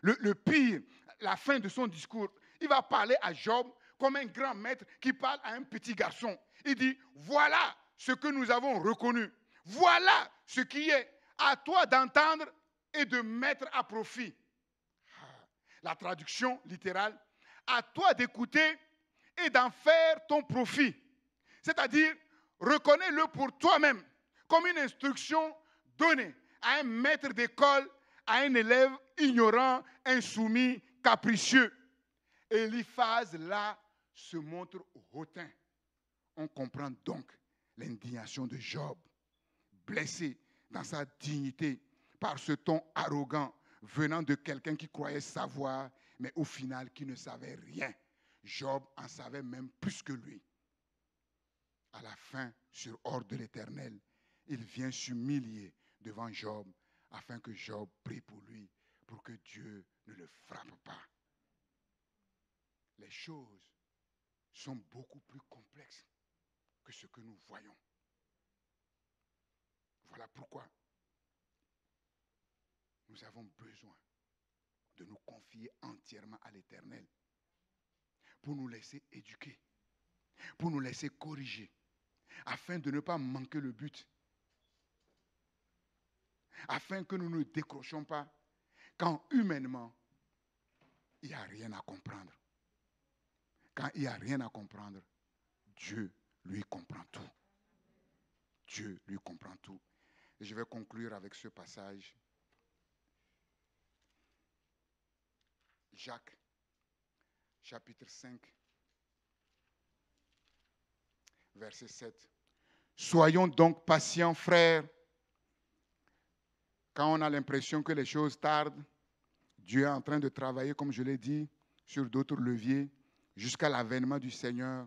Le pire, la fin de son discours, il va parler à Job comme un grand maître qui parle à un petit garçon. Il dit, voilà ce que nous avons reconnu. Voilà ce qui est à toi d'entendre et de mettre à profit. La traduction littérale, à toi d'écouter et d'en faire ton profit. C'est-à-dire, reconnais-le pour toi-même comme une instruction donnée à un maître d'école, à un élève ignorant, insoumis, capricieux. Eliphaz, là, se montre hautain. On comprend donc l'indignation de Job, blessé dans sa dignité par ce ton arrogant venant de quelqu'un qui croyait savoir, mais au final qui ne savait rien. Job en savait même plus que lui. À la fin, sur ordre de l'Éternel, il vient s'humilier devant Job afin que Job prie pour lui, pour que Dieu ne le frappe pas. Les choses sont beaucoup plus complexes que ce que nous voyons. Voilà pourquoi nous avons besoin de nous confier entièrement à l'Éternel pour nous laisser éduquer, pour nous laisser corriger, afin de ne pas manquer le but, afin que nous ne décrochions pas quand humainement, il n'y a rien à comprendre. Quand il n'y a rien à comprendre, Dieu, lui, comprend tout. Dieu, lui, comprend tout. Et je vais conclure avec ce passage. Jacques, chapitre 5, verset 7. Soyons donc patients, frères. Quand on a l'impression que les choses tardent, Dieu est en train de travailler, comme je l'ai dit, sur d'autres leviers, jusqu'à l'avènement du Seigneur.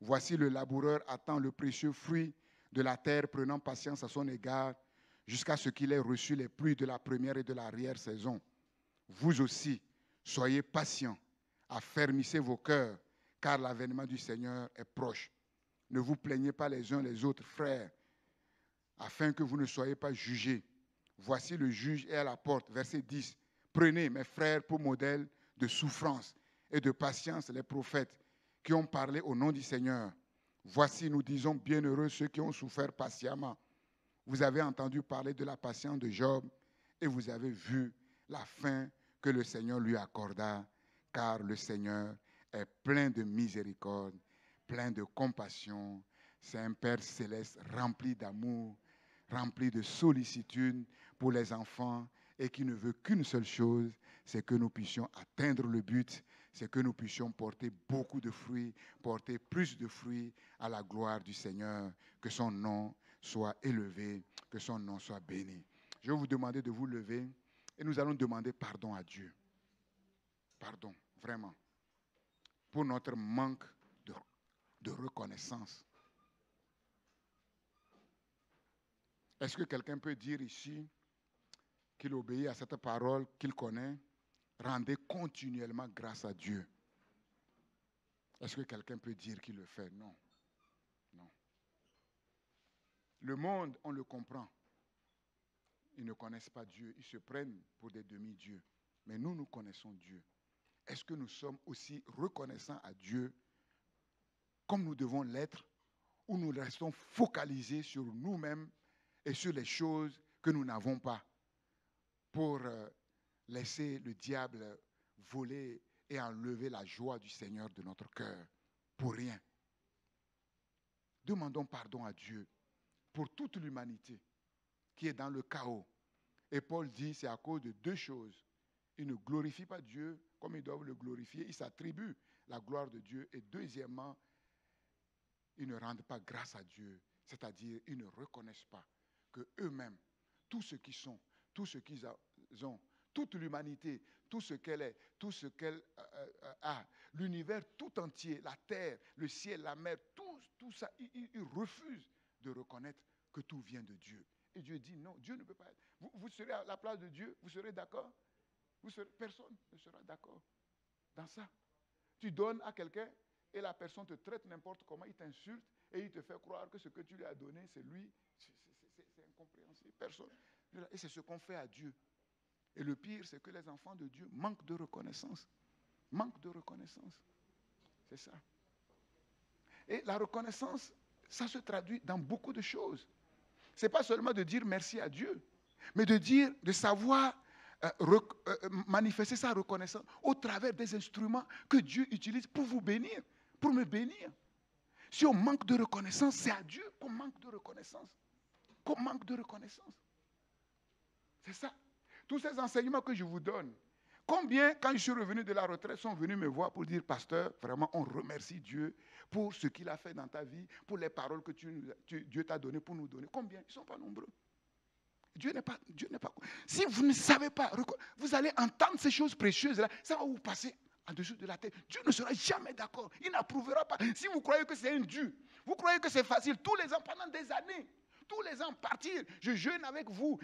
Voici le laboureur attend le précieux fruit de la terre, prenant patience à son égard, jusqu'à ce qu'il ait reçu les pluies de la première et de l'arrière-saison. Vous aussi, soyez patients, affermissez vos cœurs, car l'avènement du Seigneur est proche. Ne vous plaignez pas les uns les autres, frères, afin que vous ne soyez pas jugés. Voici le juge est à la porte. Verset 10. Prenez, mes frères, pour modèle de souffrance et de patience les prophètes qui ont parlé au nom du Seigneur. Voici, nous disons, bienheureux ceux qui ont souffert patiemment. Vous avez entendu parler de la patience de Job et vous avez vu la fin que le Seigneur lui accorda, car le Seigneur est plein de miséricorde, plein de compassion. C'est un Père céleste rempli d'amour, rempli de sollicitude pour les enfants et qui ne veut qu'une seule chose, c'est que nous puissions atteindre le but, c'est que nous puissions porter beaucoup de fruits, porter plus de fruits à la gloire du Seigneur, que son nom soit élevé, que son nom soit béni. Je vais vous demander de vous lever et nous allons demander pardon à Dieu. Pardon, vraiment, pour notre manque de reconnaissance. Est-ce que quelqu'un peut dire ici qu'il obéit à cette parole qu'il connaît? Rendez continuellement grâce à Dieu. Est-ce que quelqu'un peut dire qu'il le fait? Non. Non. Le monde, on le comprend. Ils ne connaissent pas Dieu. Ils se prennent pour des demi-dieux. Mais nous, nous connaissons Dieu. Est-ce que nous sommes aussi reconnaissants à Dieu comme nous devons l'être, ou nous restons focalisés sur nous-mêmes et sur les choses que nous n'avons pas pour laisser le diable voler et enlever la joie du Seigneur de notre cœur pour rien? Demandons pardon à Dieu pour toute l'humanité qui est dans le chaos. Et Paul dit, c'est à cause de deux choses. Ils ne glorifient pas Dieu comme ils doivent le glorifier. Ils s'attribuent la gloire de Dieu. Et deuxièmement, ils ne rendent pas grâce à Dieu. C'est-à-dire, ils ne reconnaissent pas que eux-mêmes, tout ce qu'ils sont, tout ce qu'ils ont, toute l'humanité, tout ce qu'elle est, tout ce qu'elle a, l'univers tout entier, la terre, le ciel, la mer, tout ça, ils refusent de reconnaître que tout vient de Dieu. Et Dieu dit non, Dieu ne peut pas être. Vous serez à la place de Dieu, vous serez d'accord? Personne ne sera d'accord dans ça. Tu donnes à quelqu'un et la personne te traite n'importe comment, il t'insulte et il te fait croire que ce que tu lui as donné, c'est lui. C'est incompréhensible. Personne. Et c'est ce qu'on fait à Dieu. Et le pire, c'est que les enfants de Dieu manquent de reconnaissance. Manquent de reconnaissance. C'est ça. Et la reconnaissance, ça se traduit dans beaucoup de choses. Ce n'est pas seulement de dire merci à Dieu, mais de savoir manifester sa reconnaissance au travers des instruments que Dieu utilise pour vous bénir, pour me bénir. Si on manque de reconnaissance, c'est à Dieu qu'on manque de reconnaissance. Qu'on manque de reconnaissance. C'est ça. Tous ces enseignements que je vous donne, combien, quand je suis revenu de la retraite, sont venus me voir pour dire, pasteur, vraiment, on remercie Dieu pour ce qu'il a fait dans ta vie, pour les paroles que Dieu t'a données pour nous donner. Combien? Ils ne sont pas nombreux. Dieu n'est pas. Si vous ne savez pas, vous allez entendre ces choses précieuses-là, ça va vous passer en dessous de la tête. Dieu ne sera jamais d'accord. Il n'approuvera pas. Si vous croyez que c'est un Dieu, vous croyez que c'est facile, tous les ans, pendant des années, tous les ans, partir, je jeûne avec vous,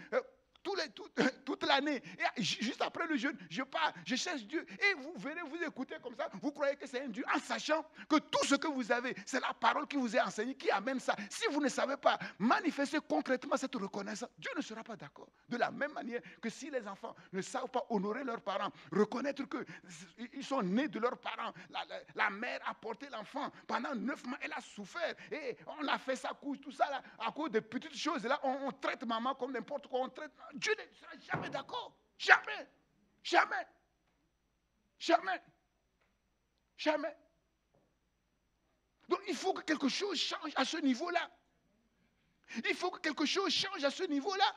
toute l'année. Et juste après le jeûne, je pars, je cherche Dieu. Et vous venez vous écouter comme ça, vous croyez que c'est un Dieu, en sachant que tout ce que vous avez, c'est la parole qui vous est enseignée, qui amène ça. Si vous ne savez pas manifester concrètement cette reconnaissance, Dieu ne sera pas d'accord. De la même manière que si les enfants ne savent pas honorer leurs parents, reconnaître qu'ils sont nés de leurs parents, la mère a porté l'enfant pendant 9 mois, elle a souffert, et on a fait sa couche, tout ça là, à cause de petites choses là, on traite maman comme n'importe quoi, on traite. Dieu ne sera jamais d'accord. Jamais. Jamais. Jamais. Jamais. Donc il faut que quelque chose change à ce niveau-là. Il faut que quelque chose change à ce niveau-là.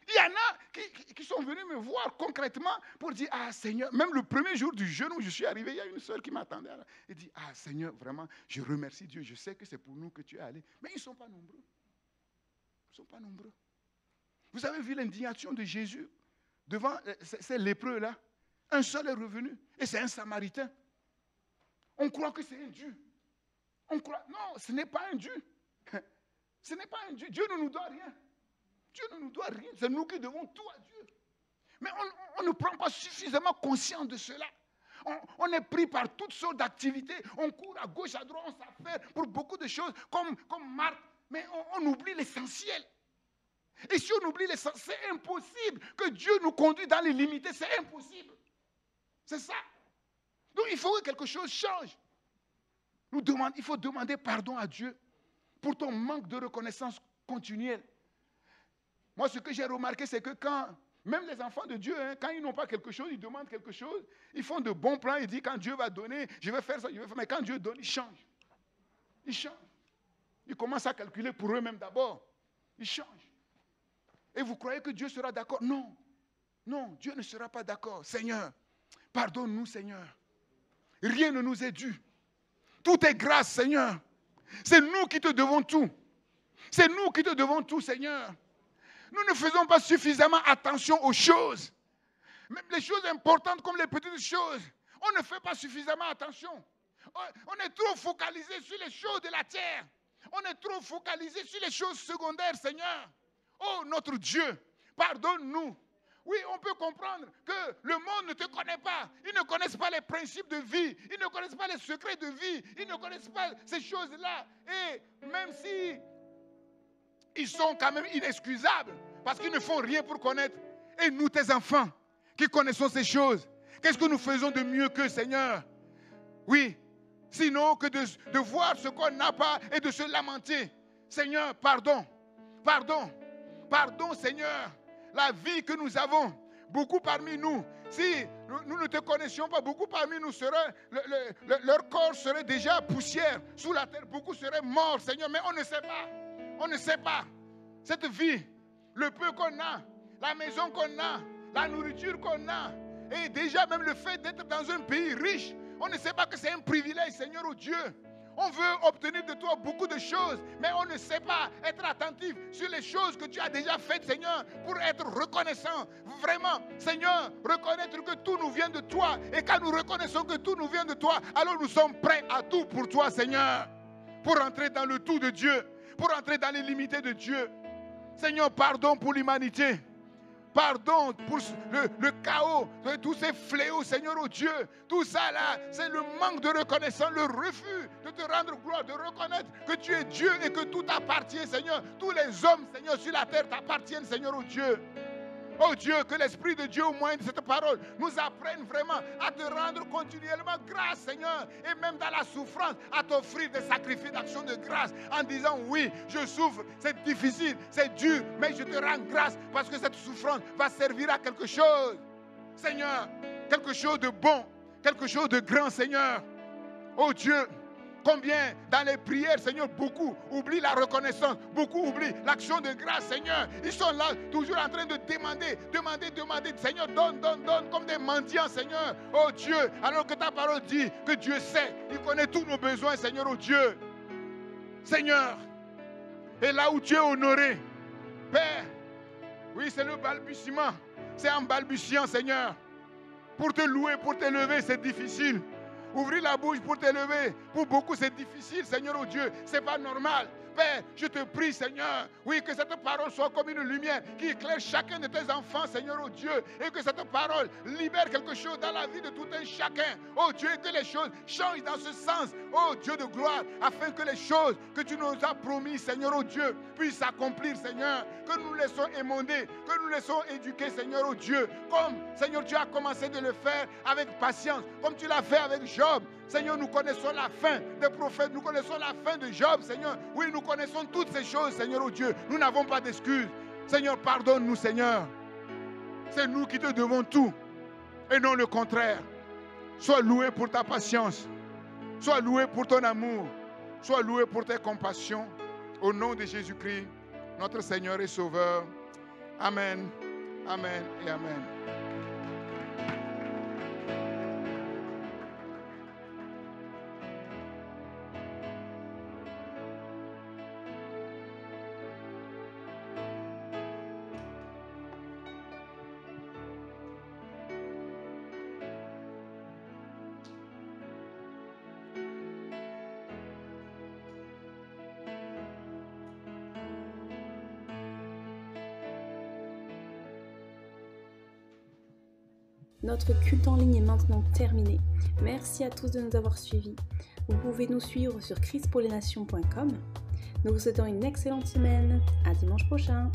Il y en a qui sont venus me voir concrètement pour dire, ah Seigneur, même le premier jour du jeûne où je suis arrivé, il y a une soeur qui m'attendait. Elle dit, ah Seigneur, vraiment, je remercie Dieu, je sais que c'est pour nous que tu es allé. Mais ils ne sont pas nombreux. Ils ne sont pas nombreux. Vous avez vu l'indignation de Jésus devant ces lépreux-là. Un seul est revenu, et c'est un Samaritain. On croit que c'est un Dieu. On croit, non, ce n'est pas un Dieu. Ce n'est pas un Dieu. Dieu ne nous doit rien. Dieu ne nous doit rien. C'est nous qui devons tout à Dieu. Mais on ne prend pas suffisamment conscience de cela. On est pris par toutes sortes d'activités. On court à gauche, à droite, on s'affaire pour beaucoup de choses, comme Marthe. Mais on oublie l'essentiel. Et si on oublie l'essentiel, c'est impossible que Dieu nous conduise dans les limites. C'est impossible. C'est ça. Donc il faut que quelque chose change. Il faut demander pardon à Dieu pour ton manque de reconnaissance continuelle. Moi, ce que j'ai remarqué, c'est que même les enfants de Dieu, quand ils n'ont pas quelque chose, ils demandent quelque chose, ils font de bons plans, ils disent quand Dieu va donner, je vais faire ça, je vais faire. Mais quand Dieu donne, ils changent. Ils changent. Ils commencent à calculer pour eux-mêmes d'abord. Ils changent. Et vous croyez que Dieu sera d'accord? Non. Non, Dieu ne sera pas d'accord. Seigneur, pardonne-nous, Seigneur. Rien ne nous est dû. Tout est grâce, Seigneur. C'est nous qui te devons tout. C'est nous qui te devons tout, Seigneur. Nous ne faisons pas suffisamment attention aux choses. Même les choses importantes comme les petites choses. On ne fait pas suffisamment attention. On est trop focalisé sur les choses de la terre. On est trop focalisé sur les choses secondaires, Seigneur. Oh, notre Dieu, pardonne-nous. Oui, on peut comprendre que le monde ne te connaît pas. Ils ne connaissent pas les principes de vie. Ils ne connaissent pas les secrets de vie. Ils ne connaissent pas ces choses-là. Et même si ils sont quand même inexcusables, parce qu'ils ne font rien pour connaître. Et nous, tes enfants, qui connaissons ces choses, qu'est-ce que nous faisons de mieux qu'eux, Seigneur? Oui, sinon que de voir ce qu'on n'a pas et de se lamenter. Seigneur, pardon. Pardon. Pardon, Seigneur. La vie que nous avons, beaucoup parmi nous, si nous ne te connaissions pas, beaucoup parmi nous leur corps serait déjà poussière sous la terre. Beaucoup seraient morts, Seigneur, mais on ne sait pas. On ne sait pas. Cette vie, le peu qu'on a, la maison qu'on a, la nourriture qu'on a, et déjà même le fait d'être dans un pays riche, on ne sait pas que c'est un privilège, Seigneur, oh Dieu. On veut obtenir de toi beaucoup de choses, mais on ne sait pas être attentif sur les choses que tu as déjà faites, Seigneur, pour être reconnaissant. Vraiment, Seigneur, reconnaître que tout nous vient de toi. Et quand nous reconnaissons que tout nous vient de toi, alors nous sommes prêts à tout pour toi, Seigneur. Pour entrer dans le tout de Dieu, pour entrer dans les limites de Dieu. Seigneur, pardon pour l'humanité. Pardon pour le chaos, tous ces fléaux, Seigneur, oh Dieu. Tout ça là, c'est le manque de reconnaissance, le refus de te rendre gloire, de reconnaître que tu es Dieu et que tout t'appartient, Seigneur. Tous les hommes, Seigneur, sur la terre t'appartiennent, Seigneur, oh Dieu. Oh Dieu, que l'Esprit de Dieu, au moyen de cette parole, nous apprenne vraiment à te rendre continuellement grâce, Seigneur. Et même dans la souffrance, à t'offrir des sacrifices d'action de grâce en disant, oui, je souffre, c'est difficile, c'est dur, mais je te rends grâce parce que cette souffrance va servir à quelque chose. Seigneur, quelque chose de bon, quelque chose de grand, Seigneur. Oh Dieu, combien dans les prières, Seigneur, beaucoup oublient la reconnaissance, beaucoup oublient l'action de grâce, Seigneur. Ils sont là, toujours en train de demander. Seigneur, donne, comme des mendiants, Seigneur. Oh Dieu, alors que ta parole dit que Dieu sait, il connaît tous nos besoins, Seigneur, oh Dieu. Seigneur, et là où tu es honoré, Père, oui, c'est le balbutiement. C'est en balbutiant, Seigneur. Pour te louer, pour t'élever, c'est difficile. Ouvrir la bouche pour t'élever, pour beaucoup c'est difficile, Seigneur, oh Dieu, c'est pas normal. Père, je te prie, Seigneur, oui, que cette parole soit comme une lumière qui éclaire chacun de tes enfants, Seigneur, oh Dieu, et que cette parole libère quelque chose dans la vie de tout un chacun. Oh Dieu, que les choses changent dans ce sens, oh Dieu de gloire, afin que les choses que tu nous as promis, Seigneur, oh Dieu, puissent s'accomplir, Seigneur, que nous laissons émonder, que nous laissons éduquer, Seigneur, oh Dieu, comme, Seigneur, tu as commencé de le faire avec patience, comme tu l'as fait avec Job. Seigneur, nous connaissons la fin des prophètes, nous connaissons la fin de Job, Seigneur. Oui, nous connaissons toutes ces choses, Seigneur, oh Dieu. Nous n'avons pas d'excuses. Seigneur, pardonne-nous, Seigneur. C'est nous qui te devons tout et non le contraire. Sois loué pour ta patience. Sois loué pour ton amour. Sois loué pour tes compassions. Au nom de Jésus-Christ, notre Seigneur et Sauveur. Amen. Amen et Amen. Notre culte en ligne est maintenant terminé. Merci à tous de nous avoir suivis. Vous pouvez nous suivre sur christpourlesnations.com. Nous vous souhaitons une excellente semaine. À dimanche prochain.